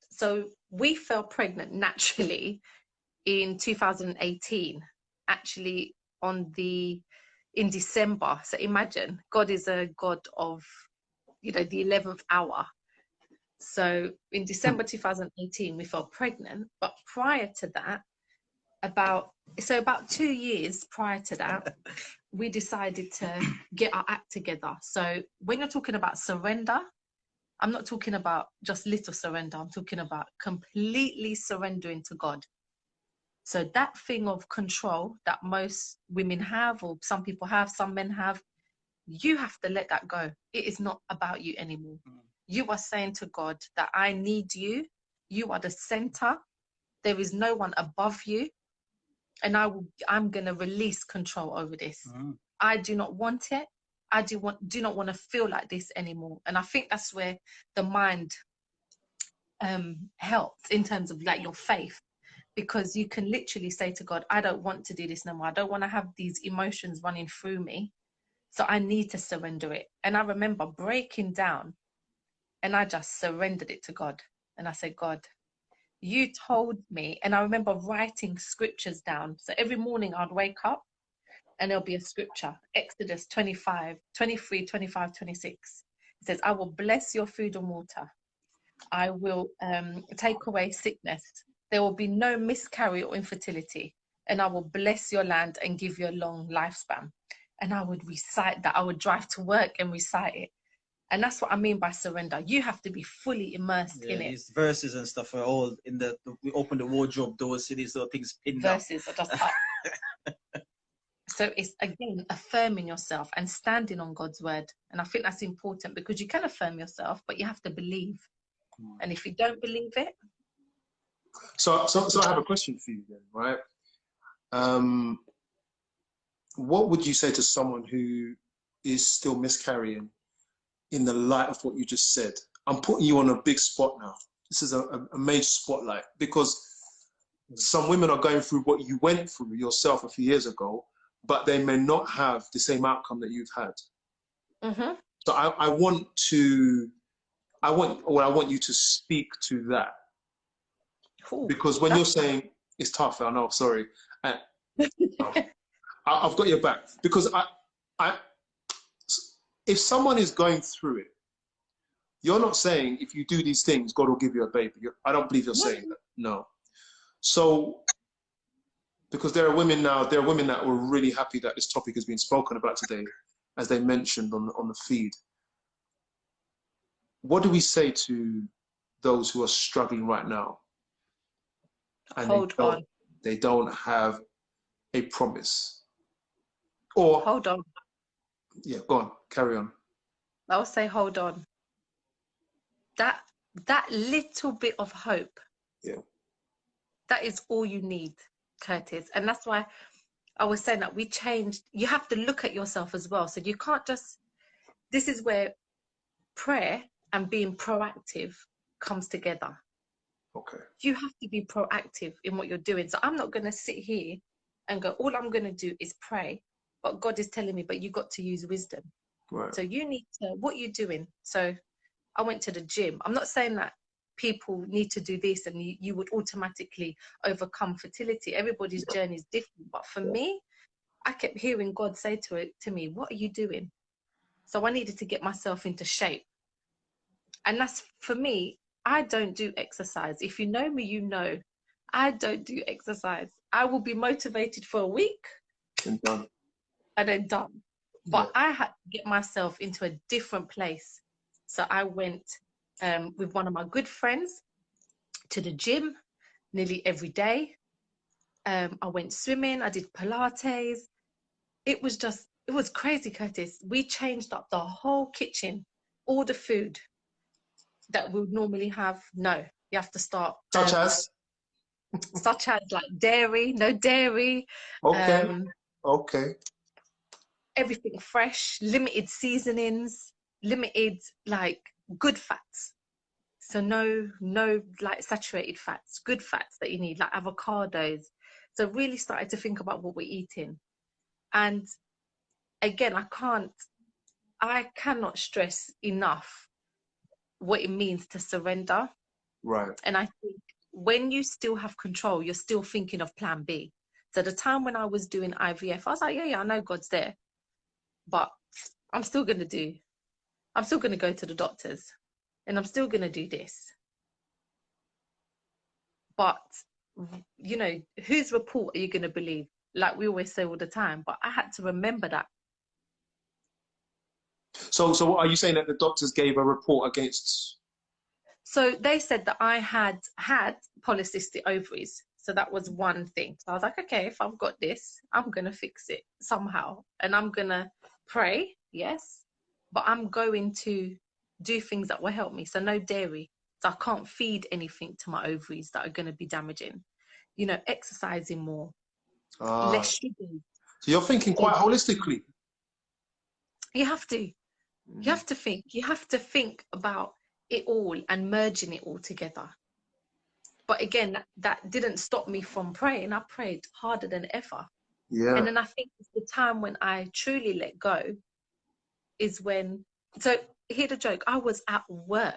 so we fell pregnant naturally in 2018, actually in December. So imagine, God is a God of, the 11th hour. So in December 2018, we fell pregnant. But prior to that, about 2 years prior to that, we decided to get our act together. So when you're talking about surrender, I'm not talking about just little surrender. I'm talking about completely surrendering to God. So that thing of control that most women have, or some people have, some men have, you have to let that go. It is not about you anymore. You are saying to God that I need you. You are the center. There is no one above you. And I'm going to release control over this. I do not want it. I do not want to feel like this anymore. And I think that's where the mind helps in terms of like your faith, because you can literally say to God, I don't want to do this no more. I don't want to have these emotions running through me. So I need to surrender it. And I remember breaking down, and I just surrendered it to God. And I said, God, you told me. And I remember writing scriptures down. So every morning I'd wake up and there'll be a scripture. Exodus 25, 23, 25, 26. It says, I will bless your food and water. I will take away sickness. There will be no miscarry or infertility. And I will bless your land and give you a long lifespan. And I would recite that. I would drive to work and recite it. And that's what I mean by surrender. You have to be fully immersed in it. These verses and stuff are all in we open the wardrobe doors, see these little things pinned up. Verses are just up. So it's, again, affirming yourself and standing on God's word. And I think that's important, because you can affirm yourself, but you have to believe. And if you don't believe it. So I have a question for you then, right? What would you say to someone who is still miscarrying in the light of what you just said? I'm putting you on a big spot now. This is a major spotlight, because some women are going through what you went through yourself a few years ago, but they may not have the same outcome that you've had. So I want you to speak to that. Ooh, because when you're saying it's tough, I know, sorry. I've got your back, because if someone is going through it, you're not saying if you do these things, God will give you a baby. I don't believe you're saying that. No. So, because there are women that were really happy that this topic has been spoken about today, as they mentioned on the feed. What do we say to those who are struggling right now? And hold on. They don't have a promise. Or hold on. Yeah, go on, carry on. I'll say hold on. That little bit of hope. Yeah. That is all you need, Curtis. And that's why I was saying that we changed. You have to look at yourself as well. So you can't just, this is where prayer and being proactive comes together. Okay. You have to be proactive in what you're doing. So I'm not going to sit here and go, all I'm going to do is pray. But God is telling me, but you got to use wisdom. Right. So you need to, what you're doing. So I went to the gym. I'm not saying that people need to do this and you would automatically overcome fertility. Everybody's journey is different. But for me, I kept hearing God say to me, what are you doing? So I needed to get myself into shape. And that's, for me, I don't do exercise. If you know me, you know, I don't do exercise. I will be motivated for a week and done. And then done. But I had to get myself into a different place. So I went with one of my good friends to the gym nearly every day. I went swimming. I did Pilates. It was crazy, Curtis. We changed up the whole kitchen, all the food that we would normally have. No, you have to start. Such as like dairy, no dairy. Okay. Okay. Everything fresh, limited seasonings, limited like good fats. So no like saturated fats, good fats that you need, like avocados. So really started to think about what we're eating. And again, I cannot stress enough what it means to surrender. Right. And I think when you still have control, you're still thinking of plan B. So the time when I was doing IVF, I was like, yeah, I know God's there, but I'm still going to go to the doctors. and I'm still gonna do this. But you know, whose report are you gonna believe? Like we always say all the time. But I had to remember that. So are you saying that the doctors gave a report against? So they said that I had polycystic ovaries. So that was one thing. So I was like, okay, if I've got this, I'm going to fix it somehow. And I'm going to pray, yes, but I'm going to do things that will help me. So no dairy. So I can't feed anything to my ovaries that are going to be damaging. You know, exercising more, less sugar. So you're thinking quite holistically. You have to. You have to think. You have to think about it all and merging it all together. But again, that didn't stop me from praying. I prayed harder than ever. Yeah. And then I think it's the time when I truly let go is when, so hear the joke, I was at work.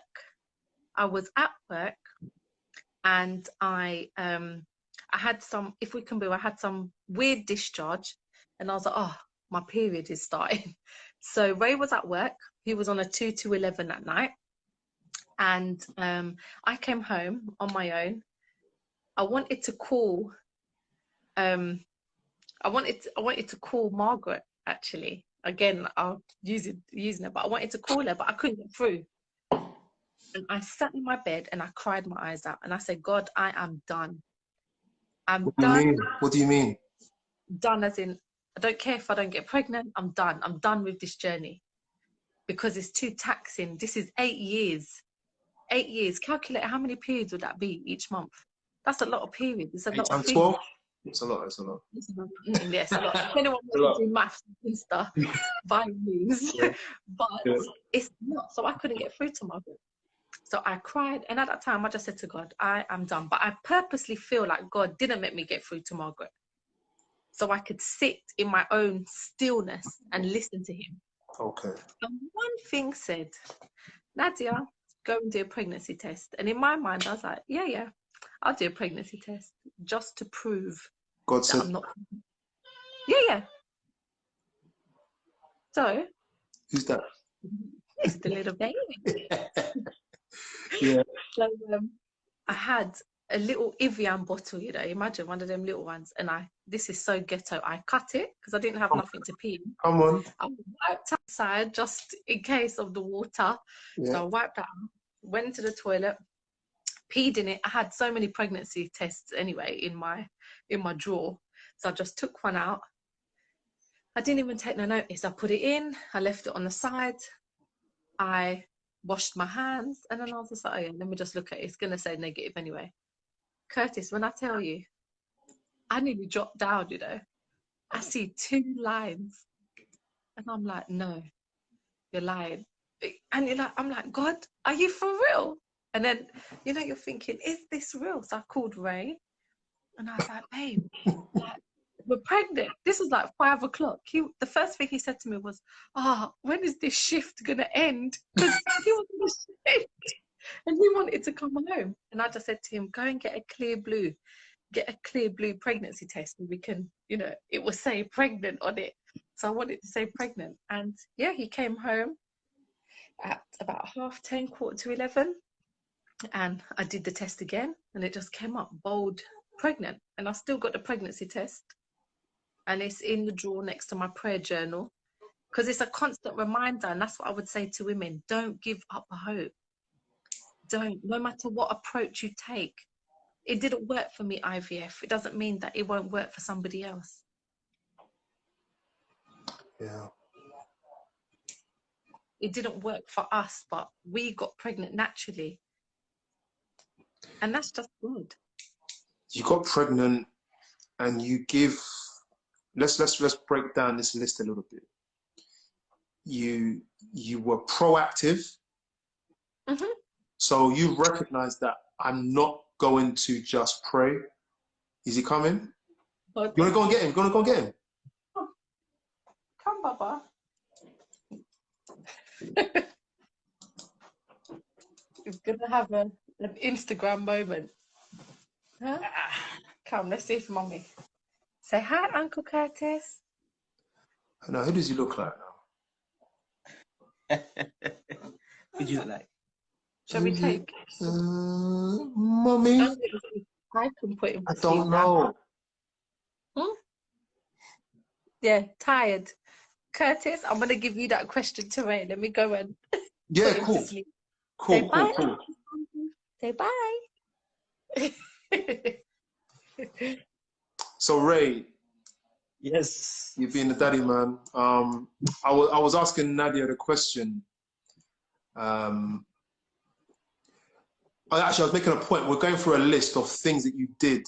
And I had some, if we can be, I had some weird discharge and I was like, oh, my period is starting. So Ray was at work. He was on a 2 to 11 at night. And I came home on my own. I wanted to call I wanted to call Margaret, actually. Again, I'll using it, but I wanted to call her, but I couldn't get through. And I sat in my bed and I cried my eyes out and I said, God, I am done. I'm done. What do you mean? Done as in, I don't care if I don't get pregnant. I'm done. I'm done with this journey because it's too taxing. This is 8 years. 8 years. Calculate how many periods would that be each month? That's a lot of periods. It's a lot of 12? It's a lot. Yes, a lot. If anyone wants to do maths and stuff, by means. Yeah. But it's not. So I couldn't get through to Margaret. So I cried. And at that time, I just said to God, I am done. But I purposely feel like God didn't let me get through to Margaret. So I could sit in my own stillness and listen to him. Okay. And one thing said, Nadia, go and do a pregnancy test. And in my mind, I was like, yeah, I'll do a pregnancy test just to prove God that said, I'm not. Yeah. So. Who's that? It's the little baby. Yeah. So I had a little Evian bottle, you know, imagine one of them little ones. And this is so ghetto. I cut it because I didn't have nothing to pee. Come on. I wiped outside just in case of the water. Yeah. So I wiped out, went to the toilet, peed in it. I had so many pregnancy tests anyway in my drawer. So I just took one out. I didn't even take no notice. I put it in, I left it on the side. I washed my hands and then I was just like, oh yeah, let me just look at it. It's gonna say negative anyway. Curtis, when I tell you, I nearly dropped down, you know. I see 2 lines and I'm like, no, you're lying. And you're like, I'm like, God, are you for real? And then, you know, you're thinking, is this real? So I called Ray and I was like, babe, like, we're pregnant. This was like 5 o'clock. The first thing he said to me was, when is this shift going to end? Because he was on the shift and he wanted to come home. And I just said to him, go and get a clear blue pregnancy test. And we can, you know, it will say pregnant on it. So I wanted to say pregnant. And yeah, he came home at about 10:30, 11:15. And I did the test again and it just came up bold pregnant. And I still got the pregnancy test. And it's in the drawer next to my prayer journal because it's a constant reminder. And that's what I would say to women. Don't give up hope. No matter what approach you take. It didn't work for me, IVF. It doesn't mean that it won't work for somebody else. Yeah. It didn't work for us, but we got pregnant naturally. And that's just good. You got pregnant and you give... Let's break down this list a little bit. You were proactive. Mm-hmm. So you recognize that I'm not going to just pray. Is he coming? Okay. You want to go and get him? You want to go and get him? Come, Baba. He's going to have an Instagram moment. Huh? Come, let's see if Mommy. Say hi, Uncle Curtis. Now, who does he look like now? Who do you look like? Shall we take? Mummy, I can put him I to sleep don't now. know. Hmm? Yeah, tired. Curtis, I'm gonna give you that question to Ray. Let me go and Yeah, put him to cool. sleep. Say Cool, bye. cool, cool. Say bye. So Ray, Yes. you being the daddy man, I was asking Nadia the question. I was making a point. We're going through a list of things that you did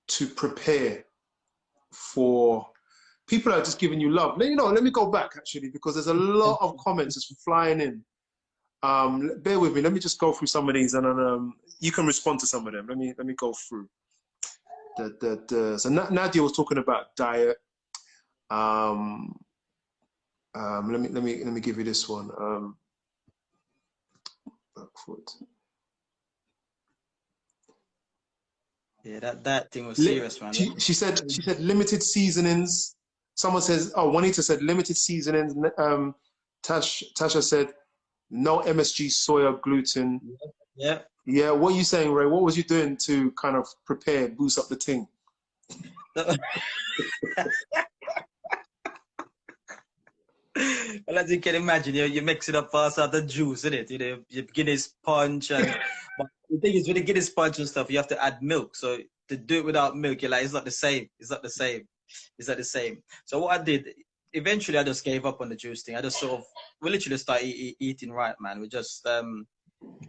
to prepare for people that are just giving you love. Let me go back actually, because there's a lot of comments just flying in. Bear with me. Let me just go through some of these, and then you can respond to some of them. Let me go through. So Nadia was talking about diet. Let me give you this one. Backfoot. Yeah, that thing was serious, man. She said limited seasonings. Someone says, oh, Juanita said limited seasonings. Tasha said no MSG, soya, gluten. Yeah. Yeah, what are you saying, Ray? What was you doing to kind of prepare, boost up the thing? Well, as you can imagine, you mix it up fast after juice, isn't it? You Guinness punch, and but the thing is, with the Guinness punch and stuff, you have to add milk. So to do it without milk, you're like, it's not the same. It's not the same. It's not the same. So what I did, eventually, I just gave up on the juice thing. I just we literally started eating right, man.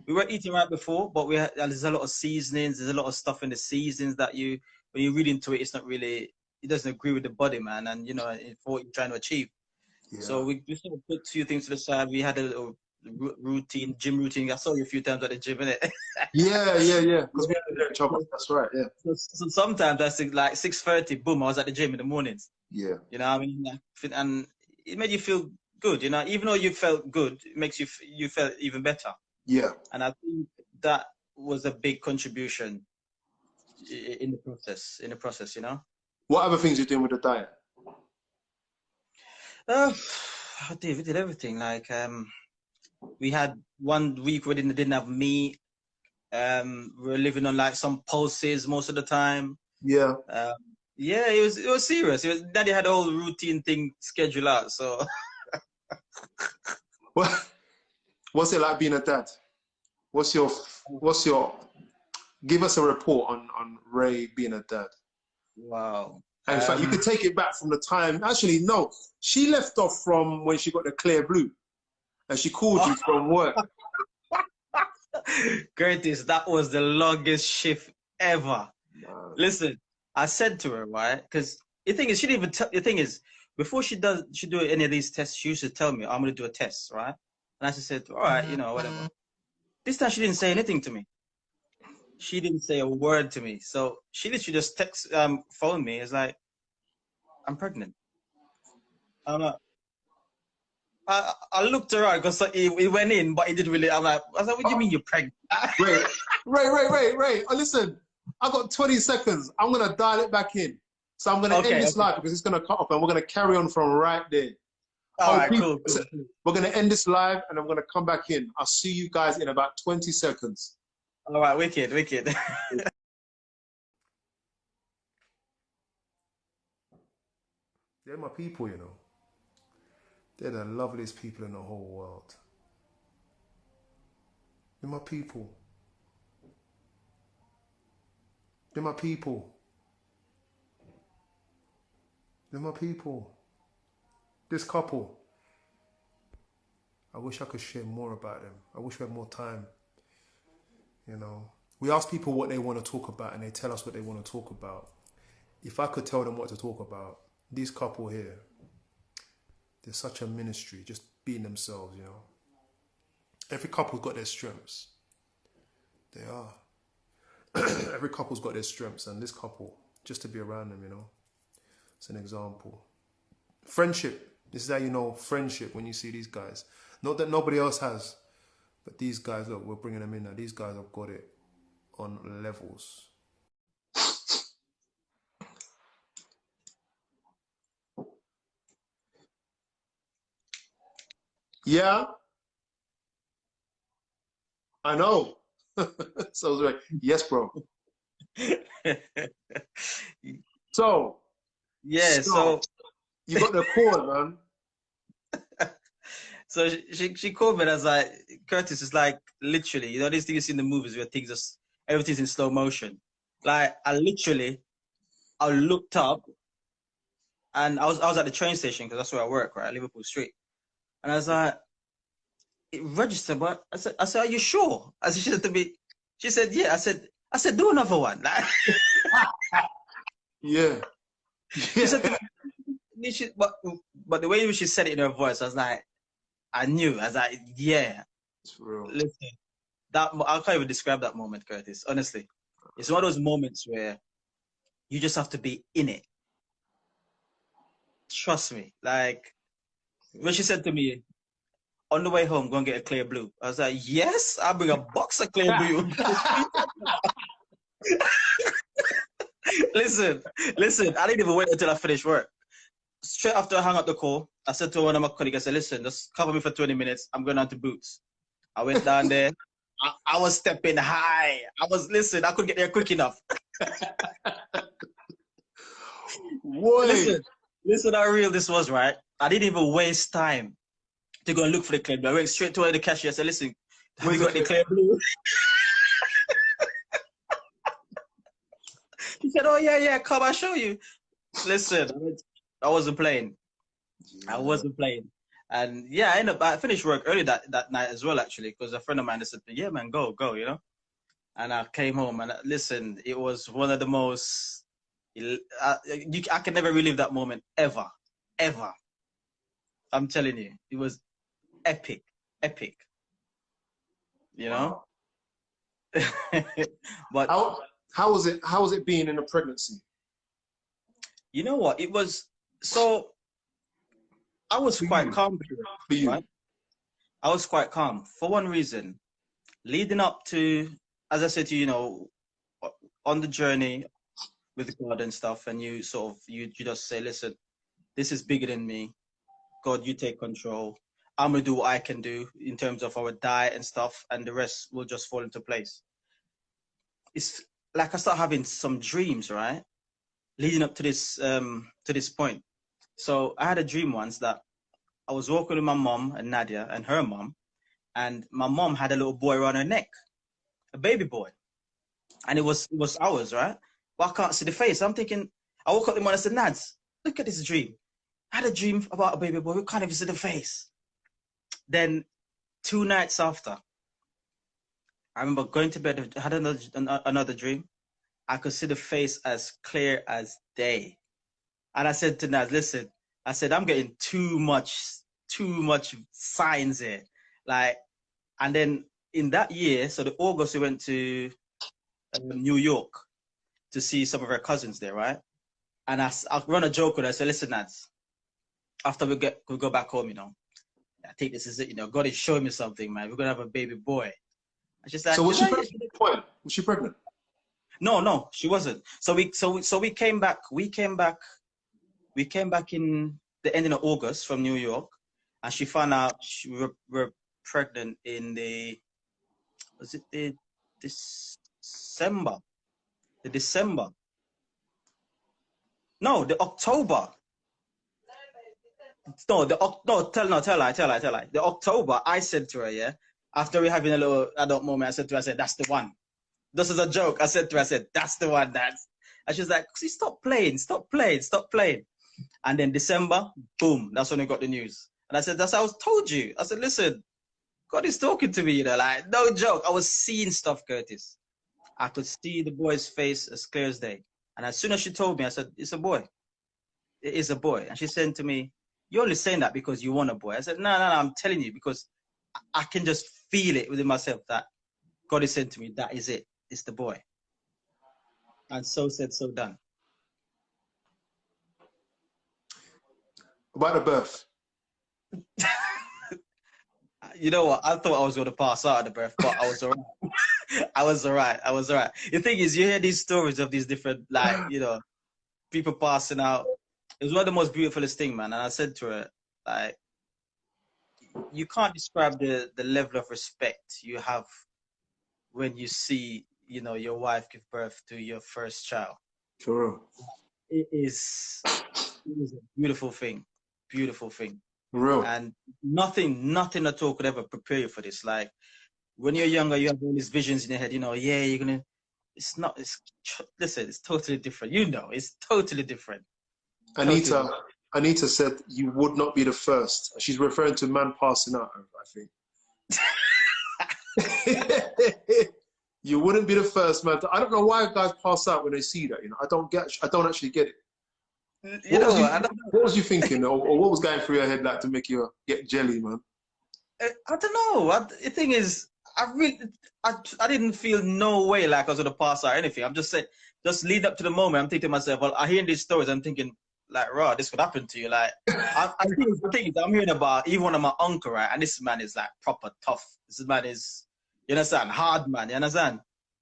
We were eating right before, but there's a lot of seasonings. There's a lot of stuff in the seasons that when you read into it, it's not really, it doesn't agree with the body, man. And for what you're trying to achieve. Yeah. So we sort of put a few things to the side. We had a little gym routine. I saw you a few times at the gym, innit? Yeah. Because we know each other. That's right. Yeah. So sometimes that's like 6:30. Boom! I was at the gym in the mornings. Yeah. You know what I mean? And it made you feel good. Even though you felt good, it makes you felt even better. Yeah. And I think that was a big contribution in the process. What other things you're doing with the diet? We did everything. Like we had 1 week we didn't have meat. We were living on like some pulses most of the time. Yeah. Yeah, it was serious. Daddy had a whole routine thing scheduled out. So What's it like being a dad? What's your give us a report on Ray being a dad. wow. And in fact, you could take it back from the time. Actually, no, she left off from when she got the clear blue, and she called you from work. Curtis, that was the longest shift ever. No. Listen, I said to her, right? Because the thing is, she didn't even. The thing is, before she do any of these tests, she used to tell me, "I'm going to do a test," right? And I just said, "All right, whatever." This time, she didn't say anything to me. She didn't say a word to me. So she literally just phoned me. It's like, "I'm pregnant." I'm like, I looked around because he went in, but he didn't really. I was like, "What do you mean you're pregnant?" Ray. Listen, I got 20 seconds. I'm gonna dial it back in. So I'm gonna end this live because it's gonna cut off, and we're gonna carry on from right there. All right, cool. We're gonna end this live, and I'm gonna come back in. I'll see you guys in about 20 seconds. All right, wicked. They're my people, They're the loveliest people in the whole world. They're my people. They're my people. They're my people. This couple, I wish I could share more about them. I wish we had more time. We ask people what they want to talk about, and they tell us what they want to talk about. If I could tell them what to talk about, these couple here, they're such a ministry, just being themselves, Every couple's got their strengths. They are. Every couple's got their strengths, and this couple, just to be around them, it's an example. Friendship. This is how you know friendship when you see these guys. Not that nobody else has, but these guys, look, we're bringing them in now. These guys have got it on levels. Yeah. I know. So I was like, yes, bro. So, Yeah, so you got the call, man. so she called me and I was like, Curtis, is like literally, you know, these things you see in the movies where things just everything's in slow motion. Like I looked up and I was at the train station because that's where I work, right? Liverpool Street. And I was like, it registered, but I said, are you sure? I said, she said to me, she said, yeah. I said, do another one. Like, Yeah. she said to me, but the way she said it in her voice, I was like, I knew. I was like, yeah. It's real. Listen, that I can't even describe that moment, Curtis. Honestly, it's one of those moments where you just have to be in it. Trust me. Like when she said to me, on the way home, go and get a clear blue. I was like, yes, I'll bring a box of clear blue. listen, I didn't even wait until I finished work. Straight after I hung up the call, I said to one of my colleagues, I said, listen, just cover me for 20 minutes. I'm going down to Boots. I went down there. I was stepping high. I couldn't get there quick enough. Boy. Listen how real this was, right? I didn't even waste time to go and look for the clear blue. I went straight to the cashier. I said, listen, have you got the clear blue? He said, oh, yeah, come, I'll show you. Listen, I wasn't playing. I wasn't playing. And yeah, I finished work early that night as well, actually, because a friend of mine said, yeah, man, go, you know? And I came home and listen, it was one of the most, I can never relive that moment ever. I'm telling you, it was epic. You know? But how was it being in a pregnancy? You know what? It was so I was quite calm for you. Right? I was quite calm for one reason. Leading up to, as I said to you, you know, on the journey with God and stuff, and you sort of you just say, listen, this is bigger than me. God, you take control. I'm gonna do what I can do in terms of our diet and stuff, and the rest will just fall into place. It's like I start having some dreams, right? Leading up to this point. So I had a dream once that I was walking with my mom and Nadia and her mom, and my mom had a little boy around her neck, a baby boy, and it was ours, right? But I can't see the face. I'm thinking, I woke up in the morning and I said, Nads, look at this dream. I had a dream about a baby boy. We can't even see the face. Then 2 nights after, I remember going to bed. I had another dream. I could see the face as clear as day. And I said to Naz, listen, I said, I'm getting too much signs here. Like, and then in that year, so the August, we went to New York to see some of our cousins there, right? And I run a joke with her. I said, listen, Naz, after we go back home, you know, I think this is it, you know, God is showing me something, man. We're going to have a baby boy. And she's like, so was she pregnant? Was she pregnant? No, she wasn't. So we came back. We came back in the ending of August from New York, and she found out we're pregnant in the December? The December? No, the October. No, tell her. The October, I said to her, yeah, after we having a little adult moment, I said to her, I said, that's the one. This is a joke. I said to her, I said, that's the one, Dad. And she's like, see, stop playing. And then December, boom, that's when we got the news. And I said, that's how I told you. I said, listen, God is talking to me, you know, like, no joke. I was seeing stuff, Curtis. I could see the boy's face as clear as day. And as soon as she told me, I said, it's a boy. It is a boy. And she said to me, you're only saying that because you want a boy. I said, no, I'm telling you, because I can just feel it within myself that God is saying to me, that is it. It's the boy. And so said, so done. About the birth. You know what? I thought I was going to pass out at the birth, but I was all right. I was all right. The thing is, you hear these stories of these different, like, you know, people passing out. It was one of the most beautifulest things, man. And I said to her, like, you can't describe the level of respect you have when you see, you know, your wife give birth to your first child. For real. It is a beautiful thing. Beautiful thing. For real. And nothing at all could ever prepare you for this. Like when you're younger, you have all these visions in your head, you know, yeah, you're gonna, listen, it's totally different. You know, it's totally different. Anita said you would not be the first. She's referring to man passing out, I think. You wouldn't be the first man. I don't know why guys pass out when they see that. You know, I don't actually get it. What was you thinking, or what was going through your head like to make you get jelly, man? I don't know. The thing is, I didn't feel no way like I was gonna pass out or anything. I'm just saying, just lead up to the moment. I'm thinking to myself, well, I hear these stories. I'm thinking, like, raw, this could happen to you. Like, the thing is, I'm hearing about even one of my uncle, right? And this man is like proper tough. This man is, you understand, hard man. You understand?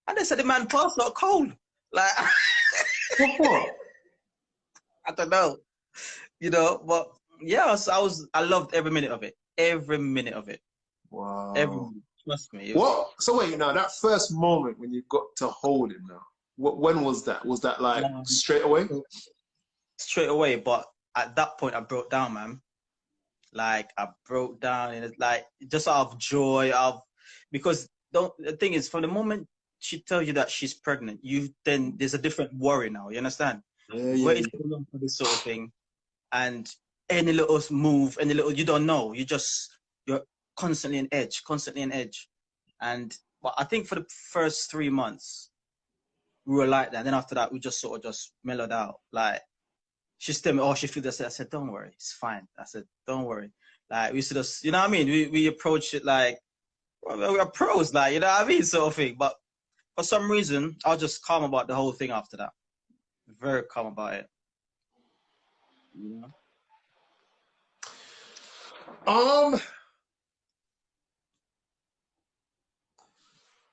And they said the man passed out cold. Like, What? I don't know, you know. But yeah, so I loved every minute of it. Every minute of it. Wow. Every minute. Trust me. What? So wait, now that first moment when you got to hold him, now, when was that? Was that like straight away? Straight away, but at that point I broke down, man. Like I broke down, and it's like just out of joy, because the thing is, from the moment she tells you that she's pregnant, then there's a different worry now. You understand? Where is going on for this sort of thing? And any little move, any little, you don't know. You're constantly on edge. And but I think for the first 3 months we were like that. Then after that we just sort of just mellowed out. Like she told me, oh, she feels this. I said, don't worry, it's fine. I said, don't worry. Like we used to just, you know what I mean? We approach it like we're pros, like, you know what I mean, sort of thing. But for some reason I was just calm about the whole thing after that. Very calm about it. You know?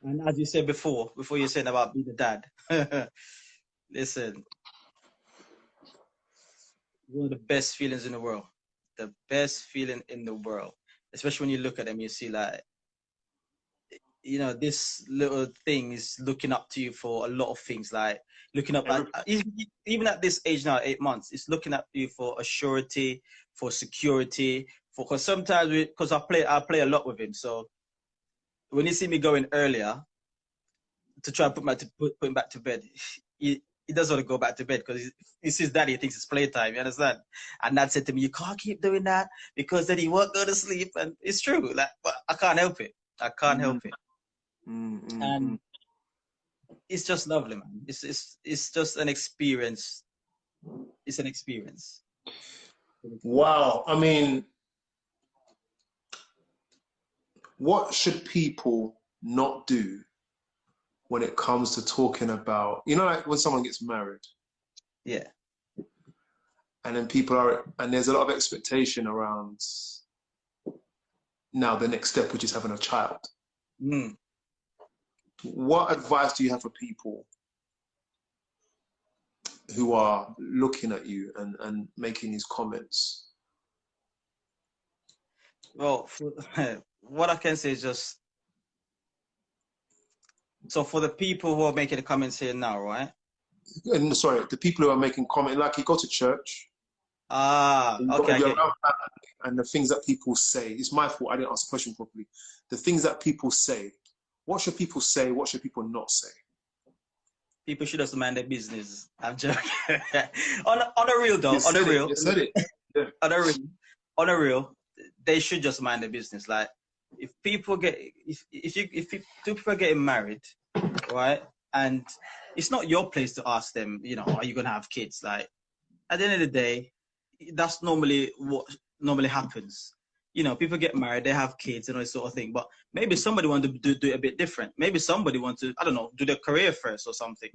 And as you said before you said about being a dad, listen, one of the best feelings in the world. The best feeling in the world. Especially when you look at them, you see like, you know, this little thing is looking up to you for a lot of things, like looking up at, even at this age now, 8 months, it's looking at you for a surety, for security, because sometimes because I play a lot with him, so when you see me going earlier to try and put him back to bed, he doesn't want to go back to bed because he sees daddy, he thinks it's playtime, you understand? And dad said to me, you can't keep doing that because then he won't go to sleep, and it's true, like, but I can't help it. I can't help it. And it's just lovely, man. It's just an experience. It's an experience. Wow. I mean, what should people not do when it comes to talking about, you know, like when someone gets married? Yeah. And then and there's a lot of expectation around now the next step, which is having a child. What advice do you have for people who are looking at you and making these comments? Well, what I can say is just, so for the people who are making the comments here now, right? And sorry, the people who are making comments, like you go to church. Okay. And the things that people say, it's my fault, I didn't ask the question properly. The things that people say, what should people say? What should people not say? People should just mind their business. I'm joking. on a real though, You said it. Yeah. on a real, they should just mind their business. Like if people get, if two people are getting married, right, and it's not your place to ask them, you know, are you gonna have kids? Like at the end of the day, that's normally what normally happens. You know, people get married, they have kids and all this sort of thing. But maybe somebody wants to do it a bit different. Maybe somebody wants to, I don't know, do their career first or something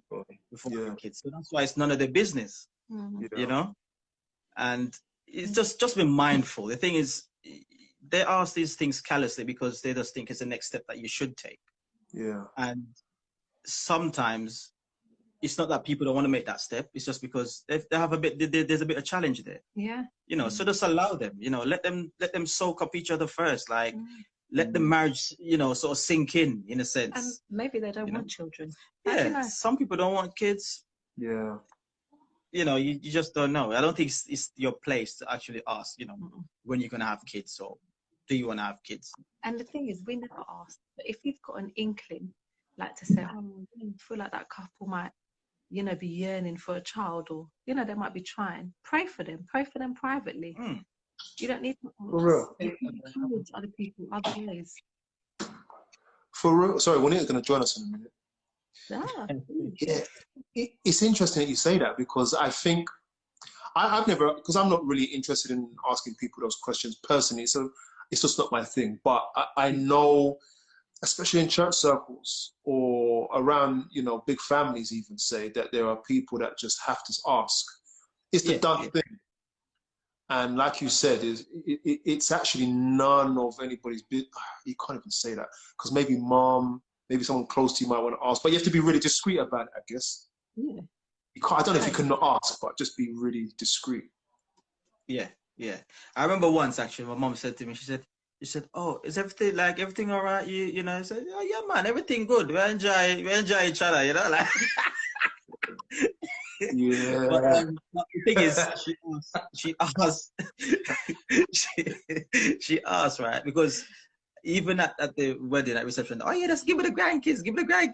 before having kids. So that's why it's none of their business, you know? And it's just be mindful. The thing is, they ask these things callously because they just think it's the next step that you should take. Yeah. And sometimes it's not that people don't want to make that step. It's just because they have there's a bit of challenge there. Yeah. You know, so just allow them, you know, let them soak up each other first. Like let the marriage, you know, sort of sink in a sense. And maybe they don't You know? want children. How do you Yeah, know? some people don't want kids. Yeah. You know, you just don't know. I don't think it's your place to actually ask, you know, when you're going to have kids, or do you want to have kids? And the thing is, we never ask. But if you've got an inkling, like to say, oh, I feel like that couple might, you know, be yearning for a child, or, you know, they might be trying, pray for them privately. You don't need to ask. For real. You can encourage other people other ways. For real. Sorry, Juanita's going to join us in a minute. Yeah. Yeah, it's interesting that you say that, because I think I've never, because I'm not really interested in asking people those questions personally, so it's just not my thing. But I know, especially in church circles or around, you know, big families even, say that there are people that just have to ask. It's the done thing. And like you said, it's actually none of anybody's business. You can't even say that, because maybe mom, maybe someone close to you might want to ask, but you have to be really discreet about it, I guess. Yeah. You can't, I don't know if you can not ask, but just be really discreet. Yeah. I remember once, actually, my mom said to me, she said, oh, is everything all right? You know, I said, oh yeah, man, everything good. We enjoy each other, you know, like. Yeah. But the thing is, she asked, right? Because even at the wedding, at reception, oh yeah, let's give it the grandkids,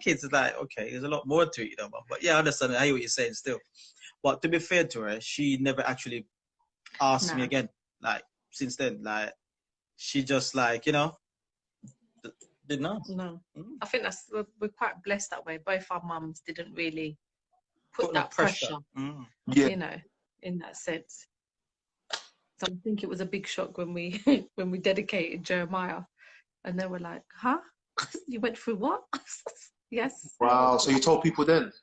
It's like, okay, there's a lot more to it, you know, but yeah, I understand. I hear what you're saying still. But to be fair to her, she never actually asked me again. Like, since then, like, she just, like, you know, didn't ask. No. I think we're quite blessed that way. Both our mums didn't really put that pressure. You know, in that sense. So I think it was a big shock when we when we dedicated Jeremiah, and they were like, huh? You went through what? Yes. Wow, so you told people then?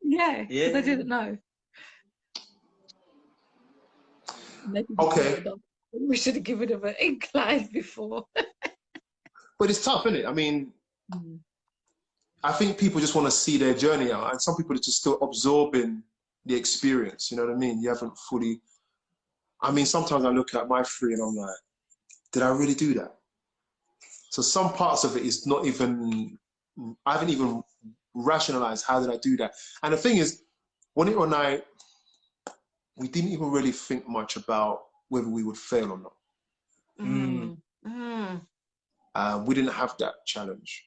Yeah, because I didn't know. Maybe Okay. we should have given them an incline before. But it's tough, isn't it? I mean, I think people just want to see their journey out, and some people are just still absorbing the experience, you know what I mean? You haven't fully... I mean, sometimes I look at my free and I'm like, did I really do that? So some parts of it is not even... I haven't even rationalized how did I do that. And the thing is, Juanita and I, we didn't even really think much about whether we would fail or not. We didn't have that challenge.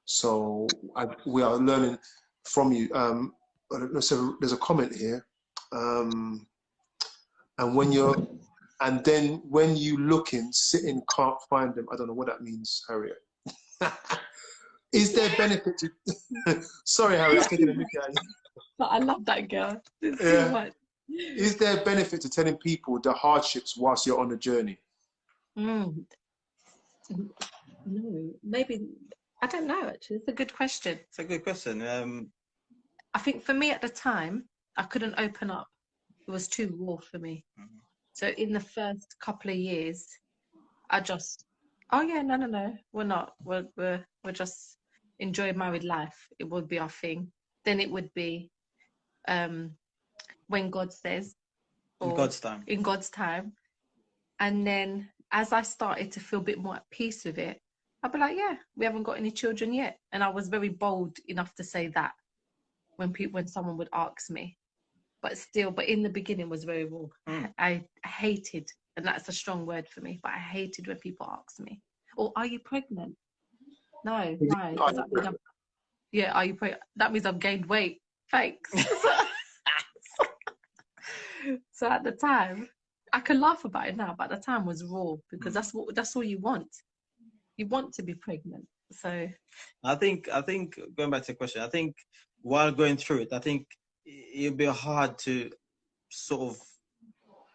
So we are learning from you. So there's a comment here. And then when you looking, sitting, can't find them. I don't know what that means, Harriet. Is there benefit to... Sorry, Harriet, I was taking a mickey at you. But I love that girl. It's so much. Is there benefit to telling people the hardships whilst you're on the journey? No, maybe, I don't know, actually. It's a good question. It's a good question. I think for me at the time, I couldn't open up. It was too raw for me. So in the first couple of years, I just, oh yeah, no, we're not. We're just enjoying married life. It would be our thing. Then it would be when God says, or in God's time. And then as I started to feel a bit more at peace with it, I'd be like, yeah, we haven't got any children yet. And I was very bold enough to say that when someone would ask me. But in the beginning was very raw. I hated, and that's a strong word for me, but I hated when people asked me, oh, are you pregnant? No. Are you pregnant? That means I've gained weight. Thanks. So at the time, I can laugh about it now, but at the time was raw, because that's all you want. You want to be pregnant. So I think going back to the question, I think while going through it, I think it'll be hard to sort of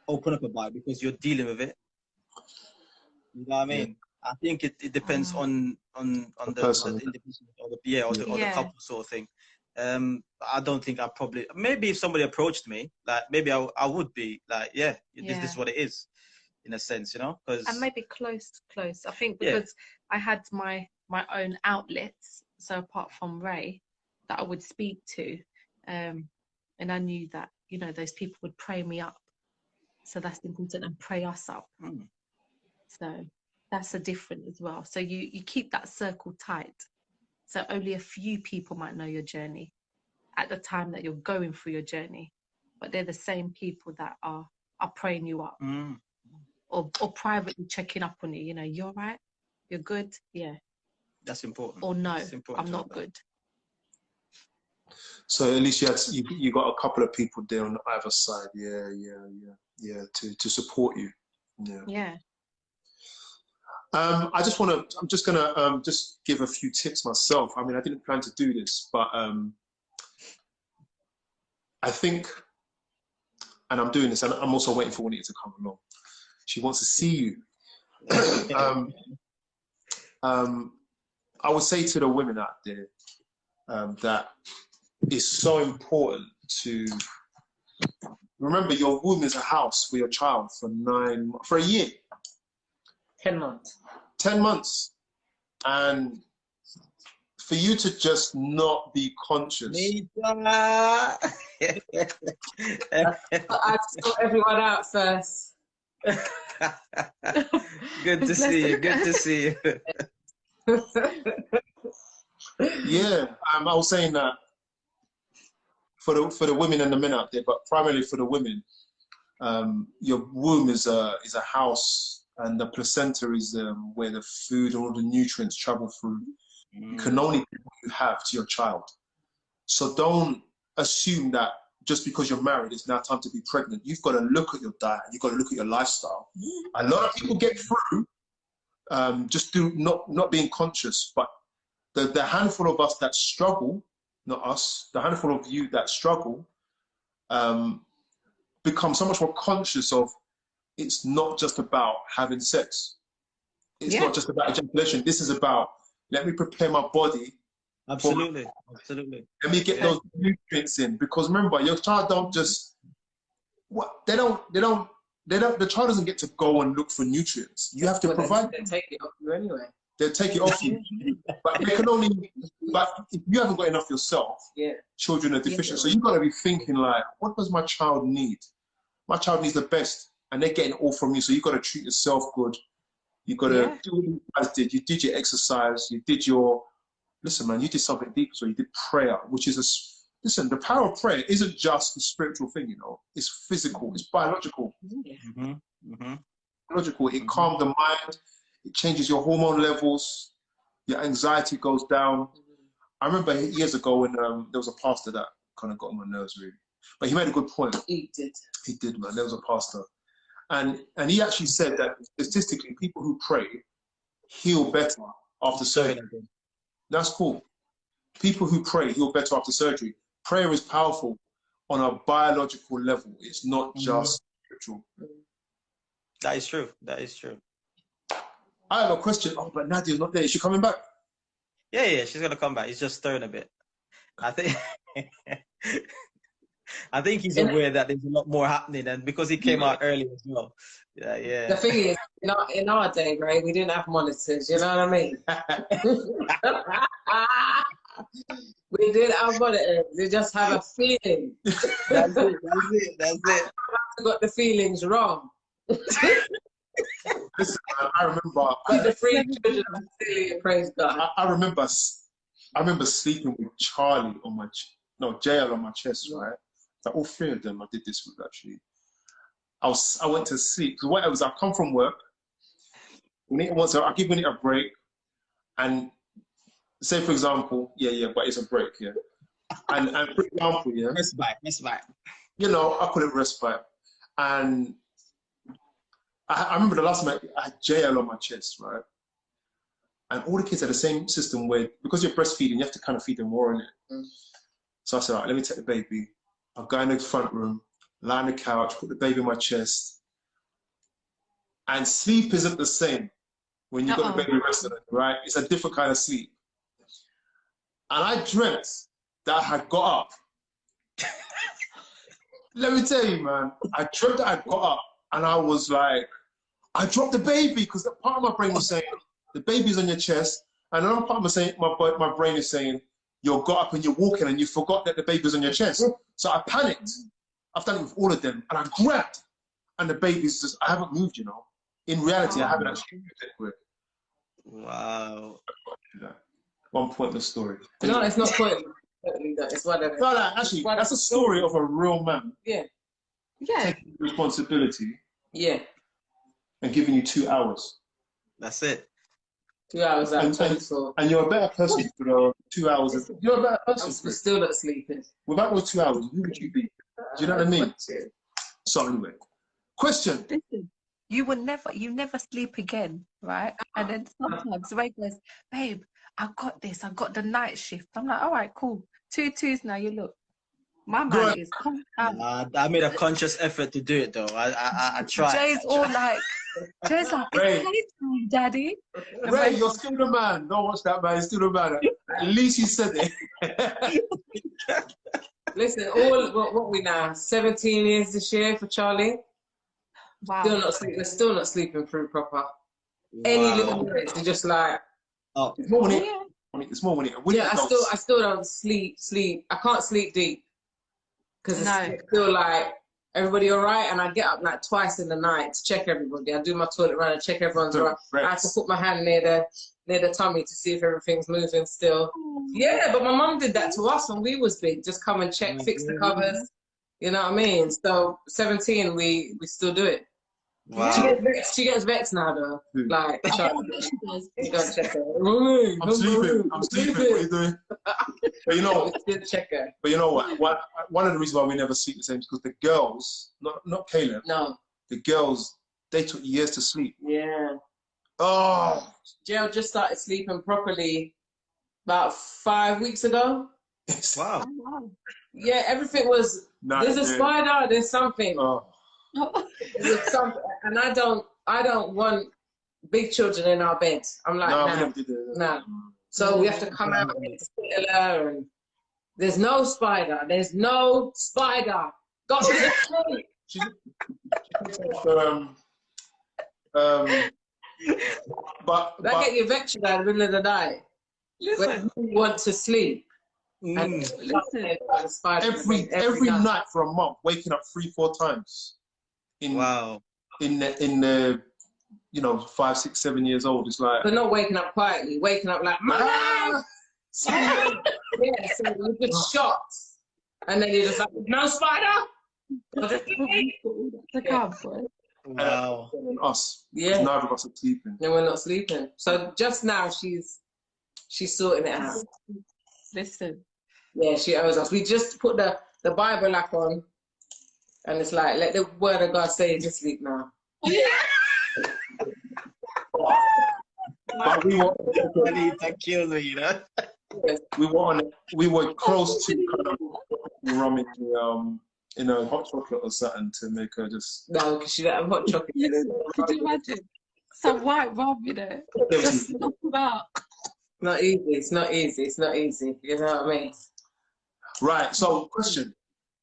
open up about it because you're dealing with it. You know what I mean? I think it depends on the individual or the couple sort of thing. I don't think I probably, maybe if somebody approached me, like maybe I would be like, this is what it is, in a sense, you know? And maybe close. I think because I had my own outlets, so apart from Ray, that I would speak to, and I knew that, you know, those people would pray me up. So that's important, and pray us up. So That's a different as well. So you keep that circle tight. So only a few people might know your journey at the time that you're going through your journey, but they're the same people that are praying you up, or privately checking up on you. You know, you're right, you're good, yeah. That's important. Or no, Important I'm not good. So at least you got a couple of people there on either side. Yeah, to support you. Yeah. I'm just gonna just give a few tips myself. I mean, I didn't plan to do this, but I think, and I'm doing this, and I'm also waiting for Juanita to come along. She wants to see you. I would say to the women out there that it's so important to remember your womb is a house for your child for a year. 10 months. 10 months. And for you to just not be conscious. I sort everyone out first. Good to see you. Good to see you. Yeah, I was saying that for the women and the men out there, but primarily for the women, your womb is a house, and the placenta is where the food and all the nutrients travel through. You can only give what you have to your child. So don't assume that just because you're married, it's now time to be pregnant. You've got to look at your diet. You've got to look at your lifestyle. A lot of people get through just through not being conscious, but the handful of us that struggle, not us, the handful of you that struggle, become so much more conscious of it's not just about having sex. It's not just about ejaculation. This is about, let me prepare my body. Absolutely. Let me get those nutrients in, because remember, your child don't just the child doesn't get to go and look for nutrients. You have to provide. They take it off you anyway. They'll take it off you, but they can only. But if you haven't got enough yourself, children are deficient. So you've got to be thinking like, what does my child need? My child needs the best, and they're getting all from you. So you've got to treat yourself good. You've got to do what you guys did. You did your exercise. You did your. Listen, man, you did something deep. So you did prayer, which is listen. The power of prayer isn't just a spiritual thing, you know. It's physical. It's biological. Biological. It calms the mind. It changes your hormone levels. Your anxiety goes down. I remember years ago when there was a pastor that kind of got on my nerves, really. But he made a good point. He did. He did, man. There was a pastor. And he actually said that statistically, people who pray heal better after surgery. That's cool. People who pray heal better after surgery. Prayer is powerful on a biological level. It's not just spiritual. That is true. That is true. I have a question. Oh, but Nadia's not there. Is she coming back? Yeah, she's gonna come back. He's just stirring a bit. I think I think he's aware that there's a lot more happening, and because he came out early as well. Yeah. The thing is, in our day, Ray, we didn't have monitors. You know what I mean? We didn't have monitors. We just have a feeling. That's it. I got the feelings wrong. Listen, I remember. But the three children are silly, praise God. I remember sleeping with Charlie on my JL on my chest, right? Like all three of them I did this with actually. I went to sleep. Because what it was, I come from work. I give Winnie a break, and say for example, but it's a break, and for example, respite. You know, I call it respite, and I remember the last time I had JL on my chest, right? And all the kids had the same system where, because you're breastfeeding, you have to kind of feed them more in it. So I said, all right, let me take the baby. I'll go in the front room, lie on the couch, put the baby in my chest. And sleep isn't the same when you've got the baby resting on you, right? It's a different kind of sleep. And I dreamt that I had got up. Let me tell you, man, I dreamt that I got up and I was like, I dropped the baby, because part of my brain was saying, the baby's on your chest. And another part of my brain is saying, you got up and you're walking and you forgot that the baby's on your chest. So I panicked. I've done it with all of them. And I grabbed. And the baby's just, I haven't moved, you know. In reality, I haven't actually moved anywhere. Wow. Yeah. One pointless story. No, it's not pointless. It's whatever. No, actually, that's a story of a real man Yeah. taking responsibility Yeah. and giving you 2 hours. That's it. 2 hours out of 24. And you're a better person for the 2 hours. You're a better I'm person. still not sleeping. Without those 2 hours, who would you be? Do you know what I mean? So anyway, question. Listen, you never sleep again, right? And then sometimes Ray goes, babe, I got this. I got the night shift. I'm like, all right, cool. 2 2s now. You look. My man is come out. I made a conscious effort to do it though. I tried. Jay's like, it's playtime, daddy. Ray, you're still the man. Don't watch that man. He's still the man. At least he said it. Listen, what we now? 17 years this year for Charlie. Wow. We're still not sleeping through proper. Any little minutes, they're just like. Oh, it's more money. It's more money. Yeah, I still don't sleep. I can't sleep deep because it's still like, everybody all right? And I get up like twice in the night to check everybody. I do my toilet run and check everyone's all right. I have to put my hand near the tummy to see if everything's moving still. Yeah, but my mum did that to us when we was big. Just come and check, fix the covers. You know what I mean? So 17, we still do it. wow. She gets vexed now though. Like, She does. you gotta check her. I'm sleeping. What are you doing? But you know, check her. but you know what? One of the reasons why we never sleep the same is because the girls, not Caleb. No. The girls, they took years to sleep. Yeah. Oh. Jill just started sleeping properly about 5 weeks ago. Wow. Oh, wow. Yeah, everything was. There's a spider. There's something. Oh. There's something, and I don't want big children in our bed. I'm like, No, we nah, never did that. nah. So we have to come out and sit her, and there's no spider. There's no spider. Got to sleep. But That get you vexed in the middle of the night. Listen, When you want to sleep. And every night for a month, waking up 3-4 times. In the 5, 6, 7 years old, it's like. But not waking up quietly, waking up like, yeah, so you're just shocked. And then you're just like, no spider? Wow. Us. Yeah. Neither of us are sleeping. No, we're not sleeping. So just now she's sorting it out. listen. Yeah, she owes us. We just put the Bible app on, and it's like, let the word of God say you to sleep now. But we were to kill me, you know. we were close to kind of rum in a hot chocolate or something to make her just. No, because she don't have hot chocolate. Could you imagine? Some white rum, you know, just knock it out. Not easy. It's not easy. It's not easy. You know what I mean? Right. So, question.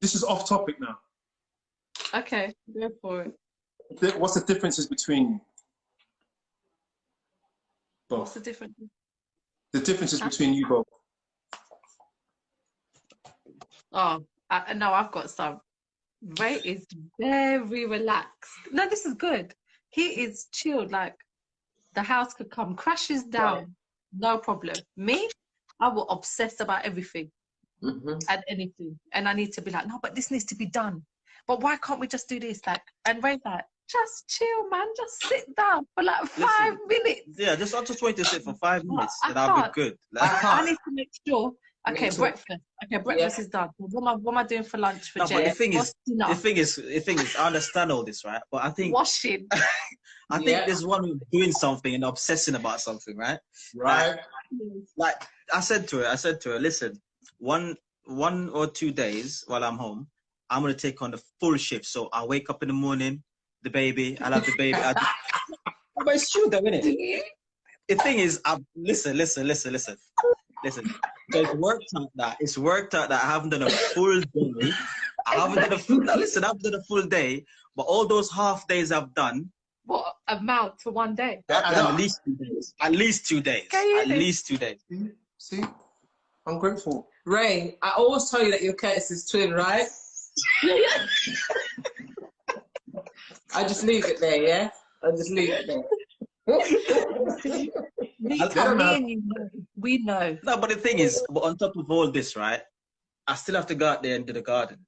This is off topic now. Okay, go for it. What's the differences between both? What's the difference? The differences between you both. Oh, no, I've got some. Ray is very relaxed. No, this is good. He is chilled. Like the house could come crashes down, no problem. Me, I will obsess about everything and anything, and I need to be like, no, but this needs to be done. But why can't we just do this? Like, and Ray's like, just chill, man. Just sit down for like 5 minutes. Yeah, I just want to sit for 5 minutes, I and I'll be good. Like, I need to make sure. Okay, breakfast. Okay, breakfast is done. What am I doing for lunch for Jay? But the thing is, I understand all this, right? But I think washing. I think there's one who's doing something and obsessing about something, right? Right. Like I said to her, listen, one or 2 days while I'm home, I'm gonna take on the full shift. So I wake up in the morning, the baby, I'll have the baby. But it's true though, isn't it? The thing is, listen. So it's worked out that I haven't done a full day. I haven't done a full day, but all those half days I've done. What amount to 1 day? At least 2 days. At least 2 days. At least 2 days. See? I'm grateful. Ray, I always tell you that you're Curtis's twin, right? I just leave it there, yeah? I just leave it there. Me and you know. We know. No, but the thing is, but on top of all this, right? I still have to go out there and do the garden.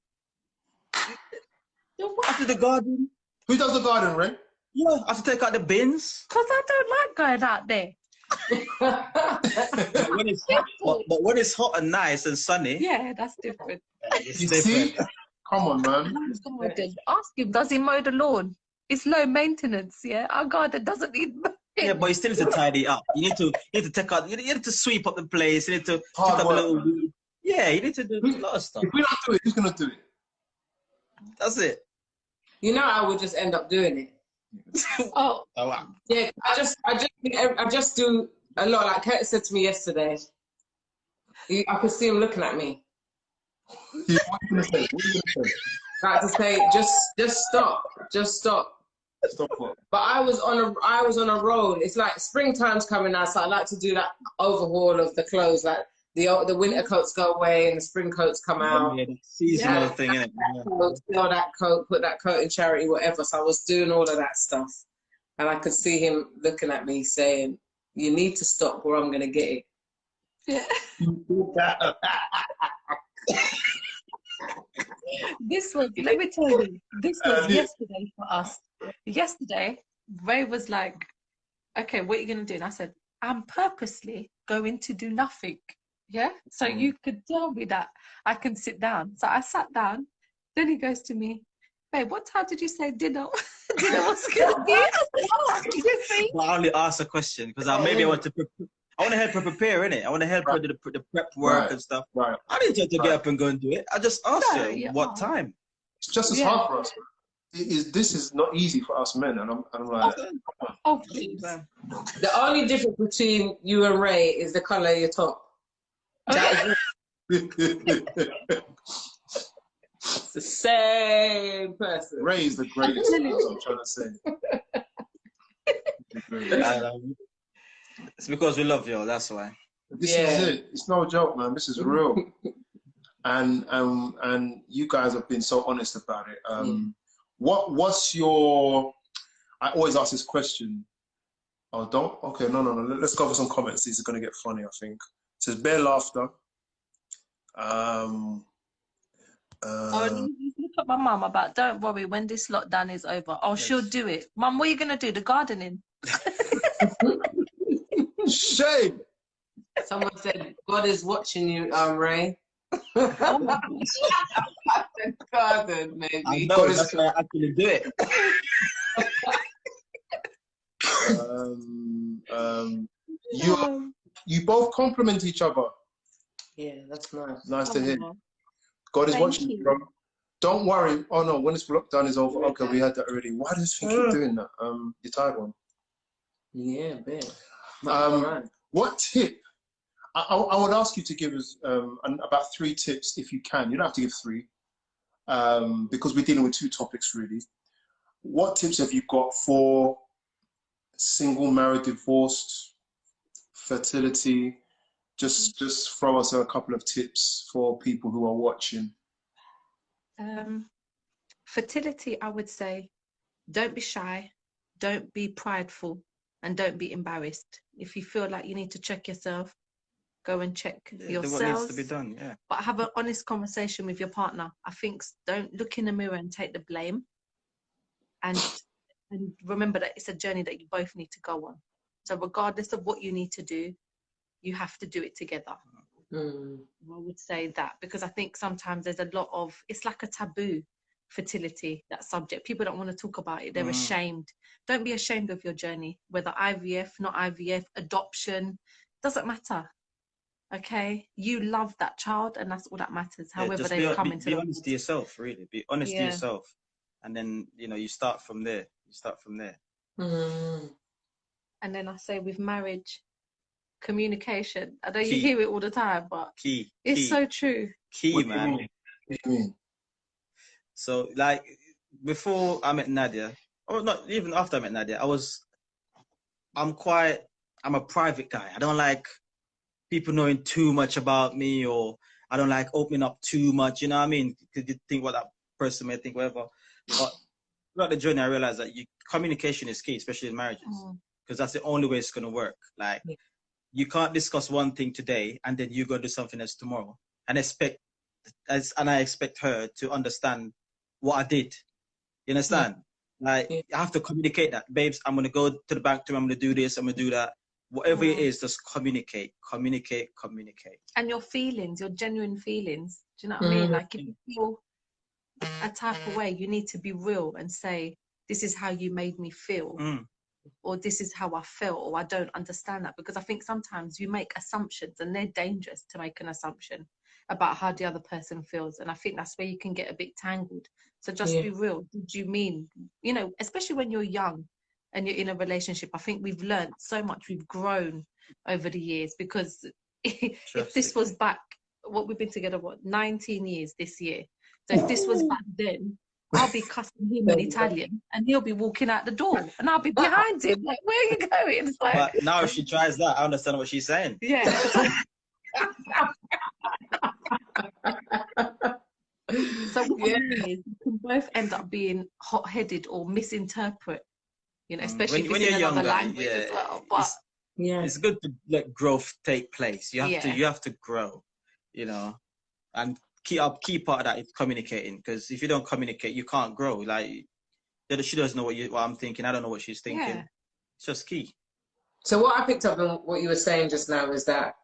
After the garden. Who does the garden, Ray? Yeah, I have to take out the bins. Because I don't like going out there. But when it's hot, but when it's hot and nice and sunny. Yeah, that's different. It's You different. see? Come on, man. Ask him, does he mow the lawn? It's low maintenance, yeah? Our garden doesn't need mowing. Yeah, but you still need to tidy up. You need to take out. You need to sweep up the place. You need to Hard pick up a work, little weed. Yeah, you need to do a lot of stuff. If we don't do it, who's gonna do it? That's it. You know, I would just end up doing it. Oh, wow. Yeah, I just do a lot. Like Curtis said to me yesterday, I could see him looking at me. Yeah, what are you gonna say? What are you gonna say? Like to say, just stop, just stop. Stop what? But I was on a roll. It's like springtime's coming now, so I like to do that overhaul of the clothes. Like the winter coats go away and the spring coats come out. Yeah, the seasonal thing, innit? Sell that coat, put that coat in charity, whatever. So I was doing all of that stuff, and I could see him looking at me saying, "You need to stop, or I'm gonna get it." yeah. This was, let me tell you, this was yesterday for us. Yesterday, Ray was like, okay, what are you going to do? And I said, I'm purposely going to do nothing. Yeah? So you could tell me that I can sit down. So I sat down. Then he goes to me, babe, what time did you say dinner? Dinner was going to be? Well, I only asked a question because maybe I want to help her prepare, innit? I want to help her do the prep work and stuff. Right. I didn't tell her to get up and go and do it. I just asked her what time. It's just as hard for us. This is not easy for us men, and I'm like, Oh, please. The only difference between you and Ray is the color of your top. It's the same person. Ray is the greatest. That's what I'm trying to say. It's because we love you. That's why. This is it. It's no joke, man. This is real. And you guys have been so honest about it. What's your? I always ask this question. Oh, don't. Okay, no. Let's go for some comments. These are going to get funny, I think. It says bare laughter. You look at my mum about, don't worry, when this lockdown is over, she'll do it. Mum, what are you going to do? The gardening? Shame. Someone said, God is watching you, Ray. Oh my gosh. Maybe. I know, that's why I actually do it. You both compliment each other. Yeah, that's nice. Nice to hear. God is watching you, bro. Don't worry. Oh no, when this lockdown is over, okay, we had that already. Why do you think you're doing that? You're tired one. Yeah, man. What tip? I would ask you to give us about 3 tips if you can. You don't have to give 3 because we're dealing with 2 topics really. What tips have you got for single, married, divorced, fertility? Just throw us a couple of tips for people who are watching. Fertility, I would say, don't be shy, don't be prideful, and don't be embarrassed. If you feel like you need to check yourself, go and check yourself. What needs to be done, yeah. But have an honest conversation with your partner. I think don't look in the mirror and take the blame. And remember that it's a journey that you both need to go on. So regardless of what you need to do, you have to do it together. I would say that, because I think sometimes there's a lot of, it's like a taboo, fertility, that subject. People don't want to talk about it. They're ashamed. Don't be ashamed of your journey, whether IVF, not IVF, adoption, doesn't matter. Okay, you love that child, and that's all that matters. However they come into. Be honest to yourself, really. Be honest to yourself, and then you start from there. And then I say with marriage, communication. I know you hear it all the time, but it's so true. Key, man. So, like, before I met Nadia, or not even after I met Nadia, I'm a private guy. I don't like people knowing too much about me, or I don't like opening up too much, you know what I mean? Because you think what that person may think, whatever. But throughout the journey, I realized that communication is key, especially in marriages, because that's the only way it's going to work. Like, you can't discuss one thing today and then you go do something else tomorrow and I expect her to understand what I did. You understand? Like, I have to communicate that, babes. I'm gonna go to the bank I'm gonna do this. I'm gonna do that. Whatever it is, just communicate. And your feelings, your genuine feelings. Do you know what I mean? Like, if you feel a type of way, you need to be real and say, this is how you made me feel, or this is how I felt, or I don't understand that. Because I think sometimes you make assumptions, and they're dangerous to make an assumption about how the other person feels. And I think that's where you can get a bit tangled. So just be real. Did you mean, you know, especially when you're young and you're in a relationship, I think we've learned so much, we've grown over the years. Because if this was back, what we've been together, 19 years this year. So if this was back then, I'll be cussing him in Italian and he'll be walking out the door and I'll be behind him. Like, where are you going? It's like, but now if she tries that, I understand what she's saying. Yeah. So what I mean is, you can both end up being hot-headed or misinterpret, you know, especially when if it's you're in another younger, language as well. But it's good to let growth take place. You have to grow, you know, and key part of that is communicating. Because if you don't communicate, you can't grow. Like, she doesn't know what I'm thinking. I don't know what she's thinking. Yeah. It's just key. So what I picked up on what you were saying just now is that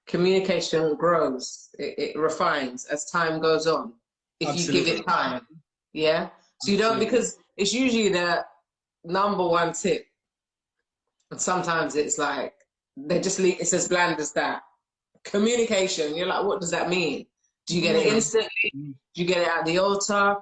communication grows, it refines as time goes on, if you give it time. Yeah. So you don't, because it's usually the number one tip, and sometimes it's like they just leave, it's as bland as that. Communication, you're like, what does that mean? Do you get it instantly? Do you get it at the altar?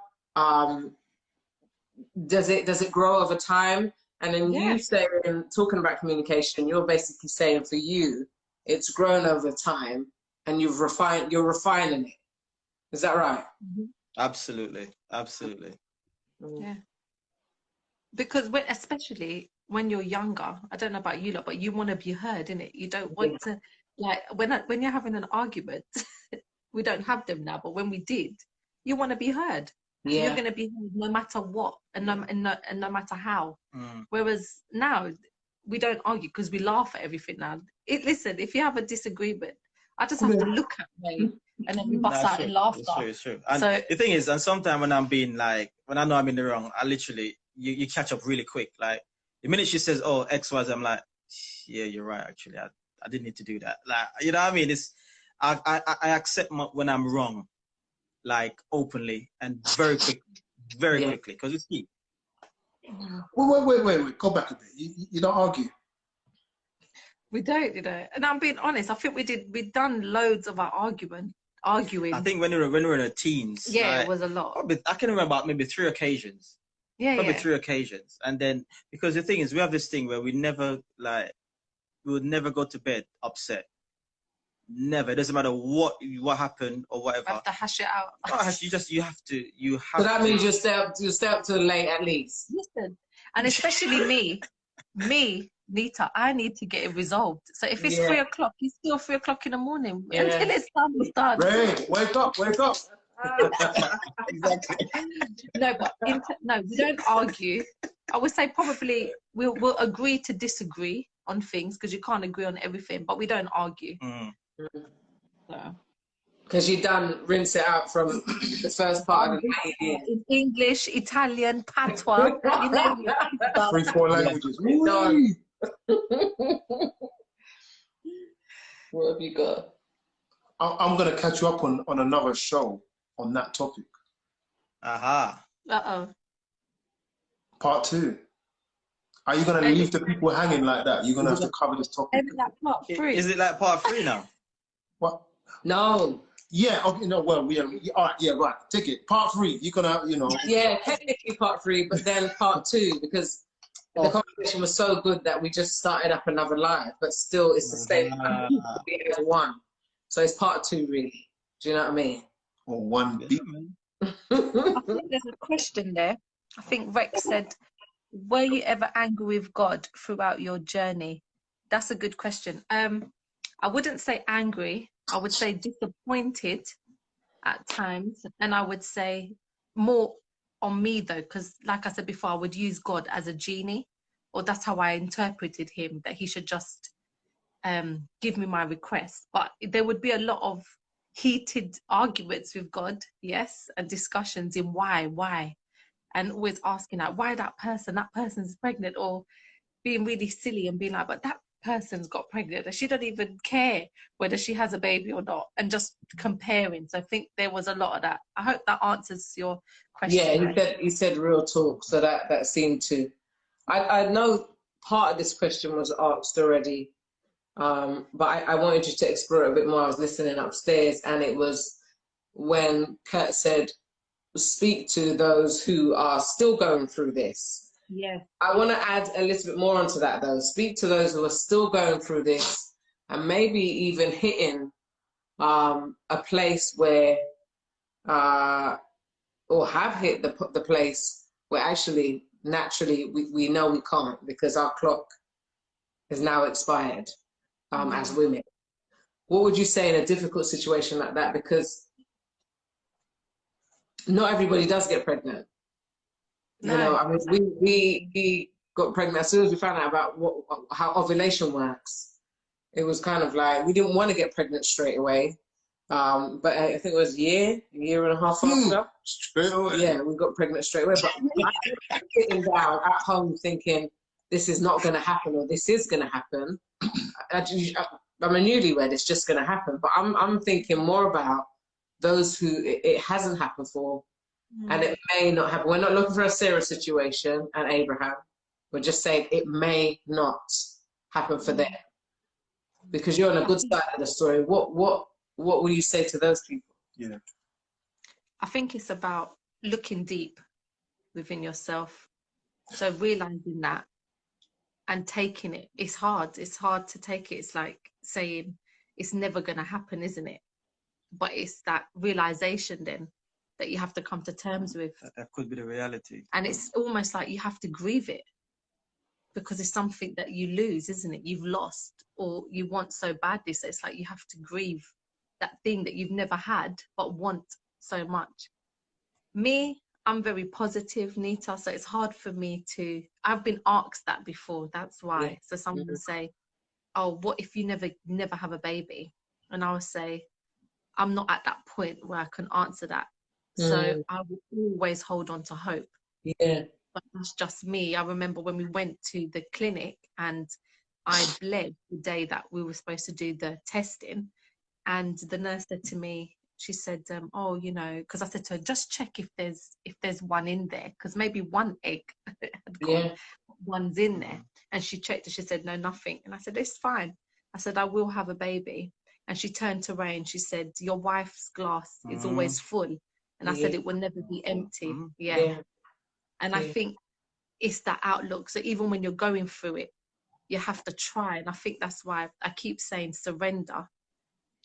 Does it grow over time? And then you say, talking about communication, you're basically saying for you, it's grown over time, and you're refining it. Is that right? Absolutely. Yeah. Because especially when you're younger, I don't know about you lot, but you want to be heard, innit? You don't want to, like, when you're having an argument, we don't have them now, but when we did, you want to be heard. Yeah. You're going to be heard no matter what, and no matter how. Whereas now, we don't argue because we laugh at everything now. Listen, if you have a disagreement, I just have to look at me and then we bust out in laughter. It's true. And so, the thing is, and sometimes when I'm being like, when I know I'm in the wrong, I literally, you catch up really quick. Like, the minute she says, oh, X, Y, Z, I'm like, yeah, you're right, actually. I didn't need to do that. Like, you know what I mean? I accept when I'm wrong, like, openly and very quickly, because it's key. Wait. Go back a bit. You don't argue. We don't, you know. And I'm being honest. I think we've done loads of our arguing. I think when we were in our teens, like, it was a lot. Probably, I can remember maybe 3 occasions. Probably 3 occasions. And then, because the thing is, we have this thing where we would never go to bed upset. Never. It doesn't matter what happened or whatever. You have to hash it out. You have to. So that means you stay up till late at least. Listen, and especially me, Nita, I need to get it resolved. So if it's 3 o'clock, it's still 3 o'clock in the morning until it's done. Ray, wake up. Exactly. No, we don't argue. I would say probably we'll agree to disagree on things, because you can't agree on everything, but we don't argue. So. Because you done rinse it out from the first part of the day. In English, Italian, patois, you know, 3-4 languages. What have you got? I'm going to catch you up on another show on that topic. Uh-oh. Part 2. Are you going to leave the people hanging like that? You're going to have to cover this topic. Maybe like part 3. Is it like part 3 now? What? No. Yeah, okay, no, well, all right, yeah, right. Take it. Part 3, you're going to, you know. Yeah, technically part 3, but then part 2, because the conversation was so good that we just started up another live, but still it's the same as 1. So it's part 2, really. Do you know what I mean? Or 1B. I think there's a question there. I think Rex said, were you ever angry with God throughout your journey? That's a good question. I wouldn't say angry. I would say disappointed at times. And I would say more on me though, because like I said before, I would use God as a genie, or that's how I interpreted him, that he should just give me my request. But there would be a lot of heated arguments with God, yes, and discussions in why, and always asking like, why that person's pregnant, or being really silly and being like, but that person's got pregnant and she don't even care whether she has a baby or not, and just comparing. So I think there was a lot of that. I hope that answers your question. Yeah, he said real talk, so that seemed to. I know part of this question was asked already, but I wanted you to explore it a bit more. I was listening upstairs, and it was when Kurt said, speak to those who are still going through this. Yeah. I want to add a little bit more onto that, though. Speak to those who are still going through this, and maybe even hitting a place where, or have hit the place where actually, naturally, we know we can't, because our clock is now expired as women. What would you say in a difficult situation like that? Because not everybody does get pregnant. No. You know, I mean, we got pregnant as soon as we found out about how ovulation works. It was kind of like, we didn't want to get pregnant straight away. But I think it was a year and a half after. Straight away. Yeah, we got pregnant straight away. But I'm sitting down at home thinking, this is not going to happen, or this is going to happen. I'm a newlywed, it's just going to happen. But I'm thinking more about those who it hasn't happened for, and it may not happen. We're not looking for a Sarah situation and Abraham. We're just saying it may not happen for them, because you're on a good side of the story. What will you say to those people? Yeah, I think it's about looking deep within yourself. So realizing that and taking it. It's hard to take it. It's like saying it's never going to happen, isn't it? But it's that realization then that you have to come to terms with. That could be the reality. And it's almost like you have to grieve it, because it's something that you lose, isn't it? You've lost, or you want so badly. So it's like you have to grieve that thing that you've never had but want so much. Me, I'm very positive, Nita, so it's hard for me to, I've been asked that before, that's why. Yeah. So someone will say, oh, what if you never have a baby? And I will say, I'm not at that point where I can answer that. So I will always hold on to hope. Yeah. But that's just me. I remember when we went to the clinic and I bled the day that we were supposed to do the testing. And the nurse said to me, she said, oh, you know, because I said to her, just check if there's one in there, because maybe one egg had gone, one's in there. And she checked and she said, no, nothing. And I said, it's fine. I said, I will have a baby. And she turned to Ray and she said, your wife's glass is always full. And I said, it will never be empty. And I think it's that outlook. So even when you're going through it, you have to try. And I think that's why I keep saying surrender,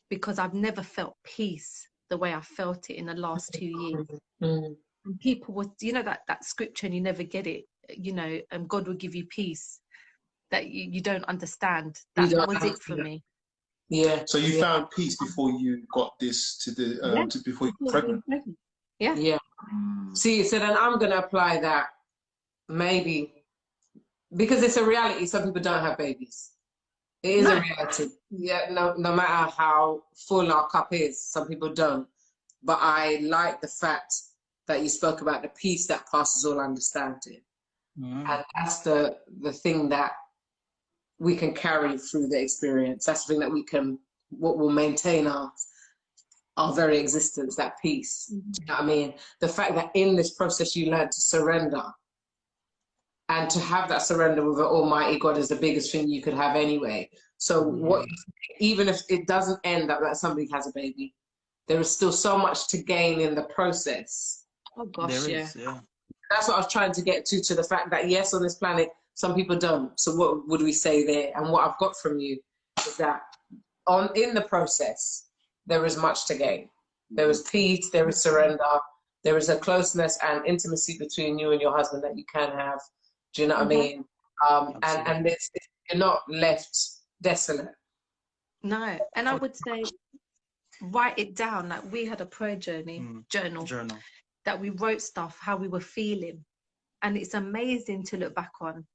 because I've never felt peace the way I felt it in the last 2 years. And people would, you know, that scripture, and you never get it, you know, God will give you peace that you don't understand. That was it for me. Yeah. So you found peace before you got this before you got pregnant. Yeah. Yeah. See, so then I'm gonna apply that, maybe, because it's a reality. Some people don't have babies. It is a reality. Yeah. No matter how full our cup is, some people don't. But I like the fact that you spoke about the peace that passes all understanding, and that's the thing that we can carry through the experience. That's the thing that what will maintain our very existence, that peace. Do you know what I mean? The fact that in this process you learn to surrender, and to have that surrender with the Almighty God is the biggest thing you could have anyway. So even if it doesn't end up that somebody has a baby, there is still so much to gain in the process. Oh gosh, yeah. That's what I was trying to get to the fact that yes, on this planet, some people don't. So what would we say there? And what I've got from you is that in the process, there is much to gain. There is peace, there is surrender, there is a closeness and intimacy between you and your husband that you can have. Do you know what I mean? And you're not left desolate. No, and I would say write it down. Like we had a prayer journal, that we wrote stuff, how we were feeling. And it's amazing to look back on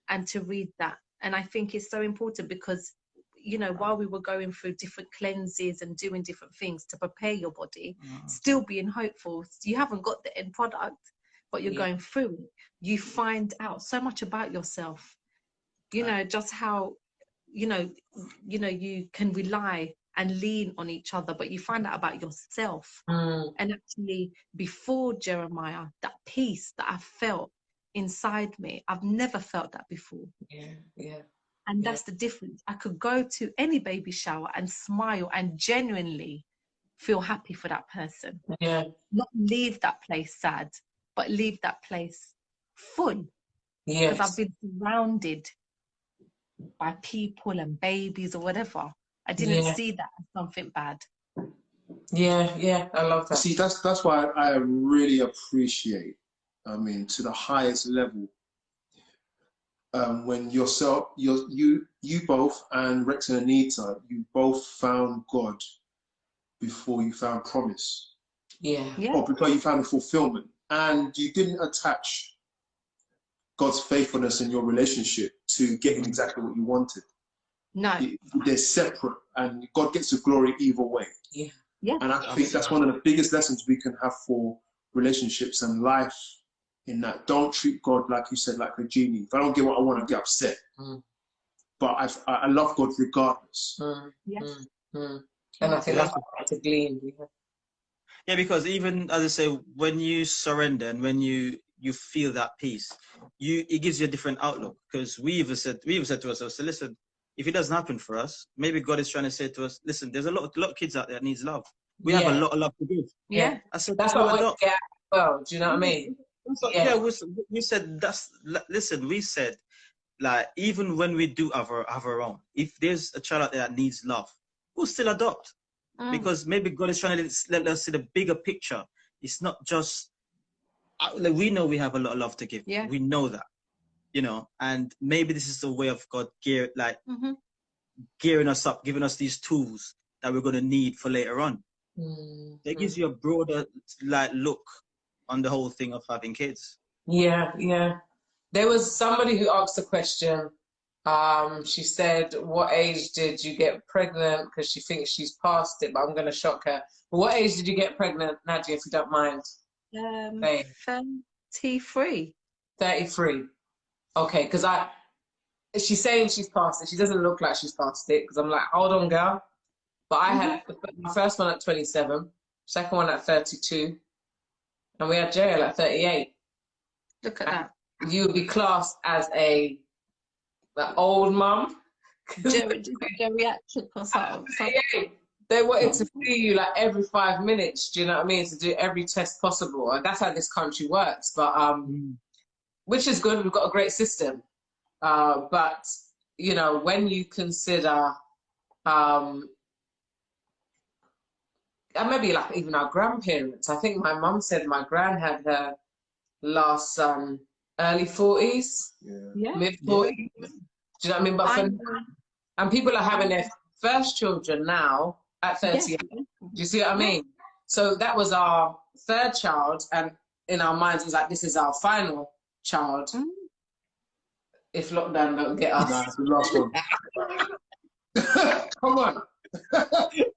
and to read that. And I think it's so important because, you know, while we were going through different cleanses and doing different things to prepare your body, still being hopeful. You haven't got the end product, but you're going through it. You find out so much about yourself, you know, just how, you know, you can rely and lean on each other, but you find out about yourself. And actually, before Jeremiah, that peace that I felt inside me, I've never felt that before. And that's the difference. I could go to any baby shower and smile and genuinely feel happy for that person. Not leave that place sad, but leave that place full. Because I've been surrounded by people and babies or whatever. I didn't see that as something bad. I love that. See, that's why I really appreciate, I mean, to the highest level, when yourself, you both, and Rex and Anita, you both found God before you found promise. Or before you found the fulfillment. And you didn't attach God's faithfulness in your relationship to getting exactly what you wanted. No. They're separate, and God gets the glory either way. And I think that's one of the biggest lessons we can have for relationships and life, in that don't treat God, like you said, like a genie. If I don't get what I want, I get upset. But I love God regardless. And I think that's what to glean. Yeah, because even, as I say, when you surrender and when you feel that peace, it gives you a different outlook. Because we even said to ourselves, so listen, if it doesn't happen for us, maybe God is trying to say to us, listen, there's a lot of kids out there that needs love. We have a lot of love to give. I said, that's what we get as well. Do you know what I mean? We said listen, we said, like, even when we do have our own, if there's a child out there that needs love, we'll still adopt. Because maybe God is trying to let us see the bigger picture. It's not just, like, we know we have a lot of love to give. We know that, you know, and maybe this is the way of God gearing us up, giving us these tools that we're going to need for later on. It gives you a broader, like, look on the whole thing of having kids. There was somebody who asked a question. She said, what age did you get pregnant? Because she thinks she's past it, but I'm going to shock her. But what age did you get pregnant, Nadia, if you don't mind? 33. 33. Okay, because she's saying she's past it. She doesn't look like she's past it, because I'm like, hold on, girl. But I had my first one at 27, second one at 32, and we had Jael at 38. Look at that. You would be classed as an old mum. Geriatric or something. They wanted to see you like every 5 minutes, do you know what I mean? To do every test possible. And that's how this country works. But which is good, we've got a great system. But, you know, when you consider maybe like even our grandparents, I think my mum said my gran had her last son early 40s, mid 40s. Do you know what I mean? But and people are having their first children now at 38. Do you see what I mean? So that was our third child, and in our minds it was like, this is our final child. If lockdown don't get us. Nah, it's the last one. Come on. Tell you.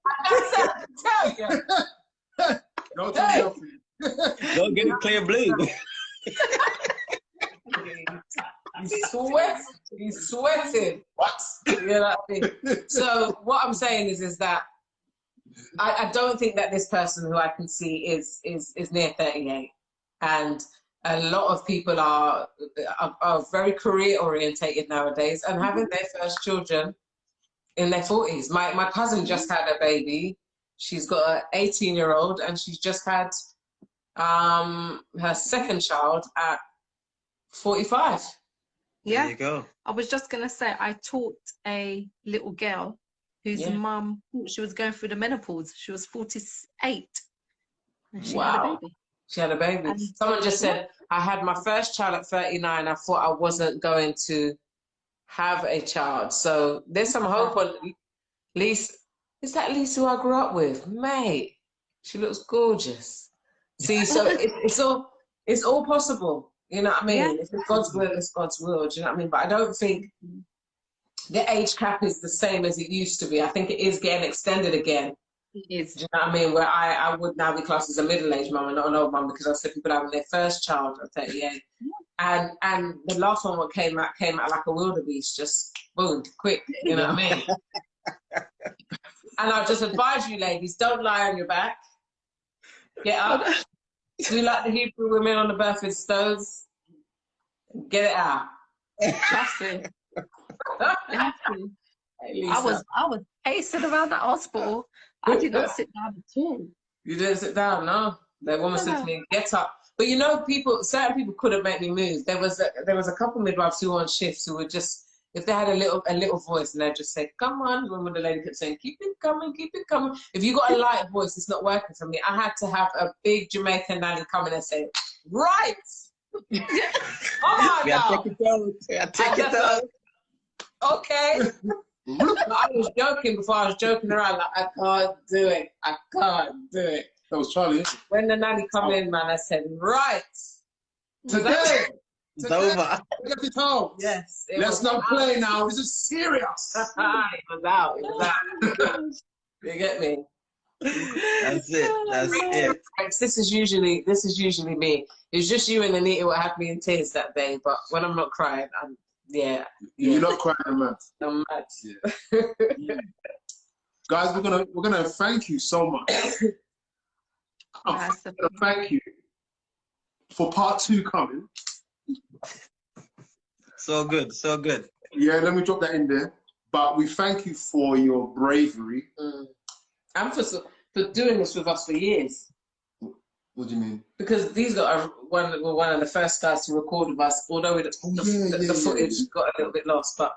Don't tell me. Don't get it clear blue. He's sweating. What? You know what I mean? So what I'm saying is that I don't think that this person who I can see is near 38, and a lot of people are very career orientated nowadays and having their first children in their 40s. My cousin just had a baby. She's got an 18-year-old, and she's just had her second child at 45. Yeah. There you go. I was just going to say, I taught a little girl whose mum thought she was going through the menopause. She was 48. And she had a baby. She had a baby. And someone just said, I had my first child at 39. I thought I wasn't going to have a child. So there's some hope on Lisa. Is that Lisa who I grew up with? Mate, she looks gorgeous. See, so it's all possible. You know what I mean? Yeah. If it's God's will, it's God's will. Do you know what I mean? But I don't think the age cap is the same as it used to be. I think it is getting extended again. It is. Do you know what I mean? Where I would now be classed as a middle-aged mum and not an old mum, because I said people having their first child at 38. And the last one what came out like a wildebeest, just boom, quick. You know what I mean? And I just advise you, ladies, don't lie on your back. Get up. Do like the Hebrew women on the birthing stones. Get it out. That's it. Hey, I was pacing around that hospital. I did not sit down at all. You didn't sit down, no. The woman said to me, "Get up." But you know, certain people couldn't make me move. There was a couple midwives who were on shifts who would just, if they had a little voice, and they'd just say, "Come on." When the lady kept saying, "Keep it coming, keep it coming." If you got a light voice, it's not working for me. I had to have a big Jamaican nanny come in and say, "Right, come on now." Take it out. Okay. I was joking before I was joking around. Like, I can't do it. I can't do it. That was Charlie, isn't it? When the nanny come in, man, I said, "Right, today, It's over. Get it home. yes, Let's not play now. This is serious. It was out. It was out. You get me? That's it. That's it. This is usually me. It's just you and Anita what had me in tears that day. But when I'm not crying, yeah. You're not crying, man. I'm mad. Yeah. Guys, we're gonna thank you so much. I'm gonna thank you for part 2 coming. So good, so good. Yeah, let me drop that in there. But we thank you for your bravery. And for doing this with us for years. What do you mean? Because these guys were one of the first guys to record with us, although the footage got a little bit lost. But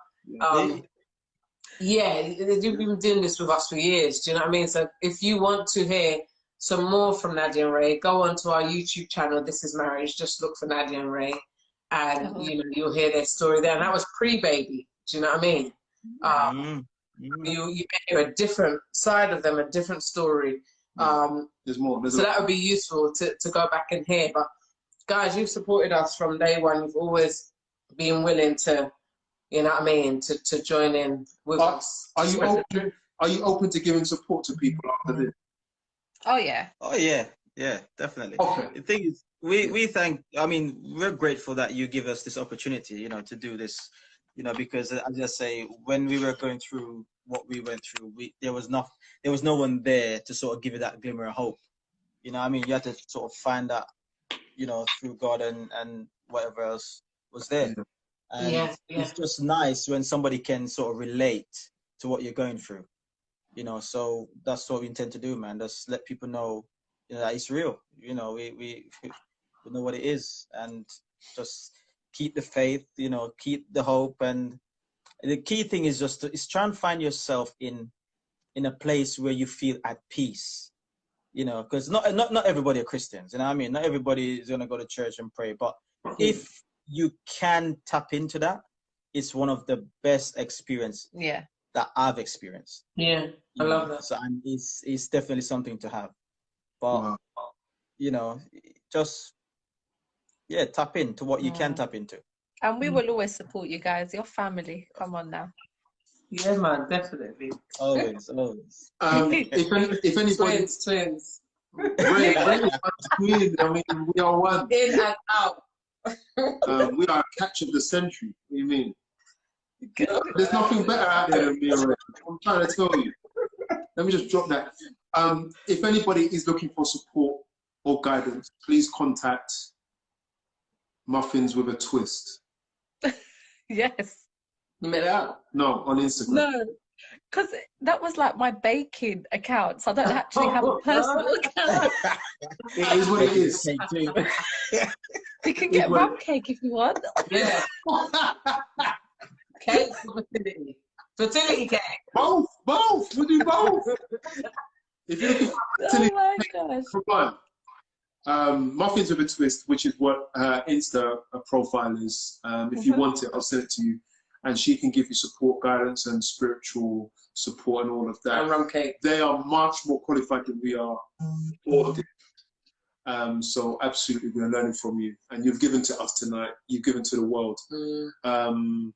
you've been doing this with us for years. Do you know what I mean? So if you want to hear some more from Nadia and Ray, go onto our YouTube channel, This Is Marriage. Just look for Nadia and Ray, and you'll hear their story there. And that was pre-baby. Do you know what I mean? You get hear a different side of them, a different story. There's more. So that would be useful to go back and hear. But guys, you've supported us from day one. You've always been willing to, you know what I mean, to join in with us. Are you open to giving support to people after this? Oh yeah. Oh yeah, definitely. Okay. The thing is, we're grateful that you give us this opportunity, to do this, because I just say, when we were going through what we went through, there was no one there to sort of give you that glimmer of hope. You had to sort of find that, through God and whatever else was there. And it's just nice when somebody can sort of relate to what you're going through. So that's what we intend to do, man. Just let people know, that it's real. We know what it is, and just keep the faith. Keep the hope, and the key thing is just try and find yourself in a place where you feel at peace. Because not everybody are Christians. Not everybody is gonna go to church and pray, but if you can tap into that, it's one of the best experience. Yeah. That I've experienced. Yeah, I love that. So it's definitely something to have. But just tap into what you can tap into. And we will always support you guys. Your family. Come on now. Yeah, man, definitely. Always. If anybody, twins. Ray, we are one. In and out. We are a catch of the century. What do you mean? There's nothing better out there than me already. I'm trying to tell you. Let me just drop that. If anybody is looking for support or guidance, please contact Muffins with a Twist. Yes. You made it out? No, on Instagram. No, because that was like my baking account, so I don't actually have a personal account. It is what it is. You can get rum cake if you want. Yeah. Cake for fertility. Fertility cake. Both. We'll do both. If you're looking for fertility cake, Muffins with a Twist, which is what her Insta profile is. If you want it, I'll send it to you. And she can give you support, guidance, and spiritual support and all of that. And rum cake. They are much more qualified than we are. So absolutely, we're learning from you, and you've given to us tonight. You've given to the world, and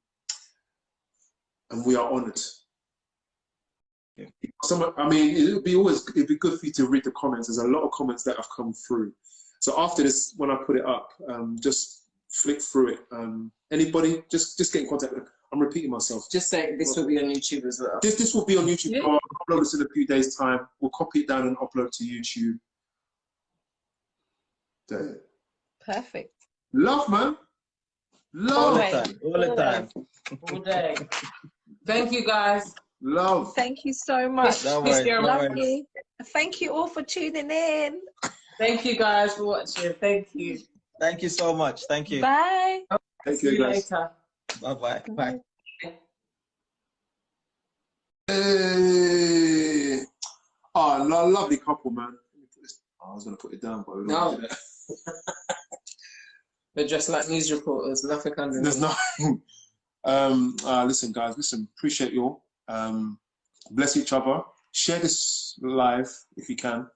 we are honoured. Yeah. I mean, it'd be good for you to read the comments. There's a lot of comments that have come through. So after this, when I put it up, just flick through it. Anybody, just get in contact with them. I'm repeating myself. Just say this will be on YouTube as well. This will be on YouTube. Yeah. I'll upload this in a few days' time. We'll copy it down and upload to YouTube. There. Perfect. Love, man. Love. All the time. All the time. All day. Thank you, guys. Love. Thank you so much. No Peace, worries, dear. no Love worries. you. Thank you all for tuning in. Thank you, guys, for watching. Thank you. Thank you so much. Thank you. Bye. Thank See you, you guys. later. Bye-bye. Bye. Hey. Oh, lovely couple, man. I was going to put it down, but we don't do that. They're just like news reporters. Nothing under. There's nothing. Listen, guys. Listen, appreciate you all. Bless each other. Share this live if you can,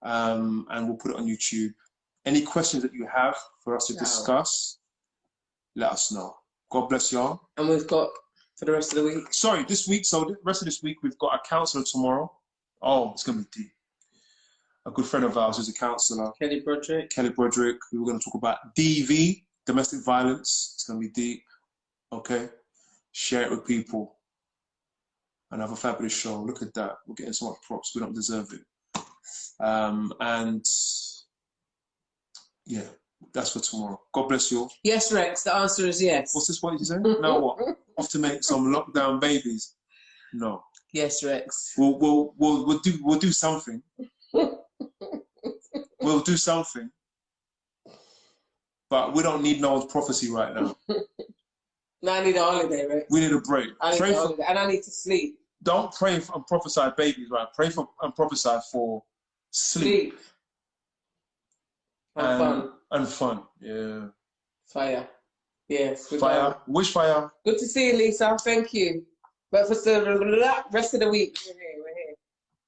and we'll put it on YouTube. Any questions that you have for us to discuss, let us know. God bless y'all. And we've got for the rest of the week. Sorry, this week. So the rest of this week, we've got a counsellor tomorrow. Oh, it's going to be deep. A good friend of ours who's a counsellor, Kelly Broderick. We were going to talk about DV, domestic violence. It's going to be deep. Okay? Share it with people. And have a fabulous show. Look at that. We're getting so much props. We don't deserve it. And yeah, that's for tomorrow. God bless you all. Yes, Rex. The answer is yes. What's this? What did you say? Now what? Off to make some lockdown babies? No. Yes, Rex. We'll do something. We'll do something. But we don't need no one's prophecy right now. No, I need a holiday, Rex. We need a break. I need a holiday, and I need to sleep. Don't pray for and prophesy babies, right? Pray for and prophesy for sleep. And fun. And fun. Yeah. Fire. Yes. Fire. Which fire? Good to see you, Lisa. Thank you. But for the rest of the week, we're here.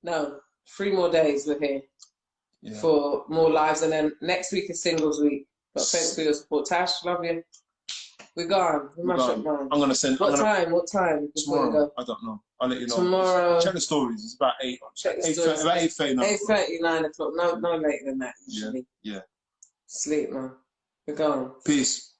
No, 3 more days we're here for more lives. And then next week is singles week. But thanks for your support. Tash, love you. We're gone. We're gone. I'm going to send... What time? Tomorrow. I don't know. I'll let you know. Tomorrow. Check the stories. It's about 8. Check the stories. About 8:30. 8:30, 9 o'clock. No later than that, usually. Yeah. Sleep, man. We're gone. Peace.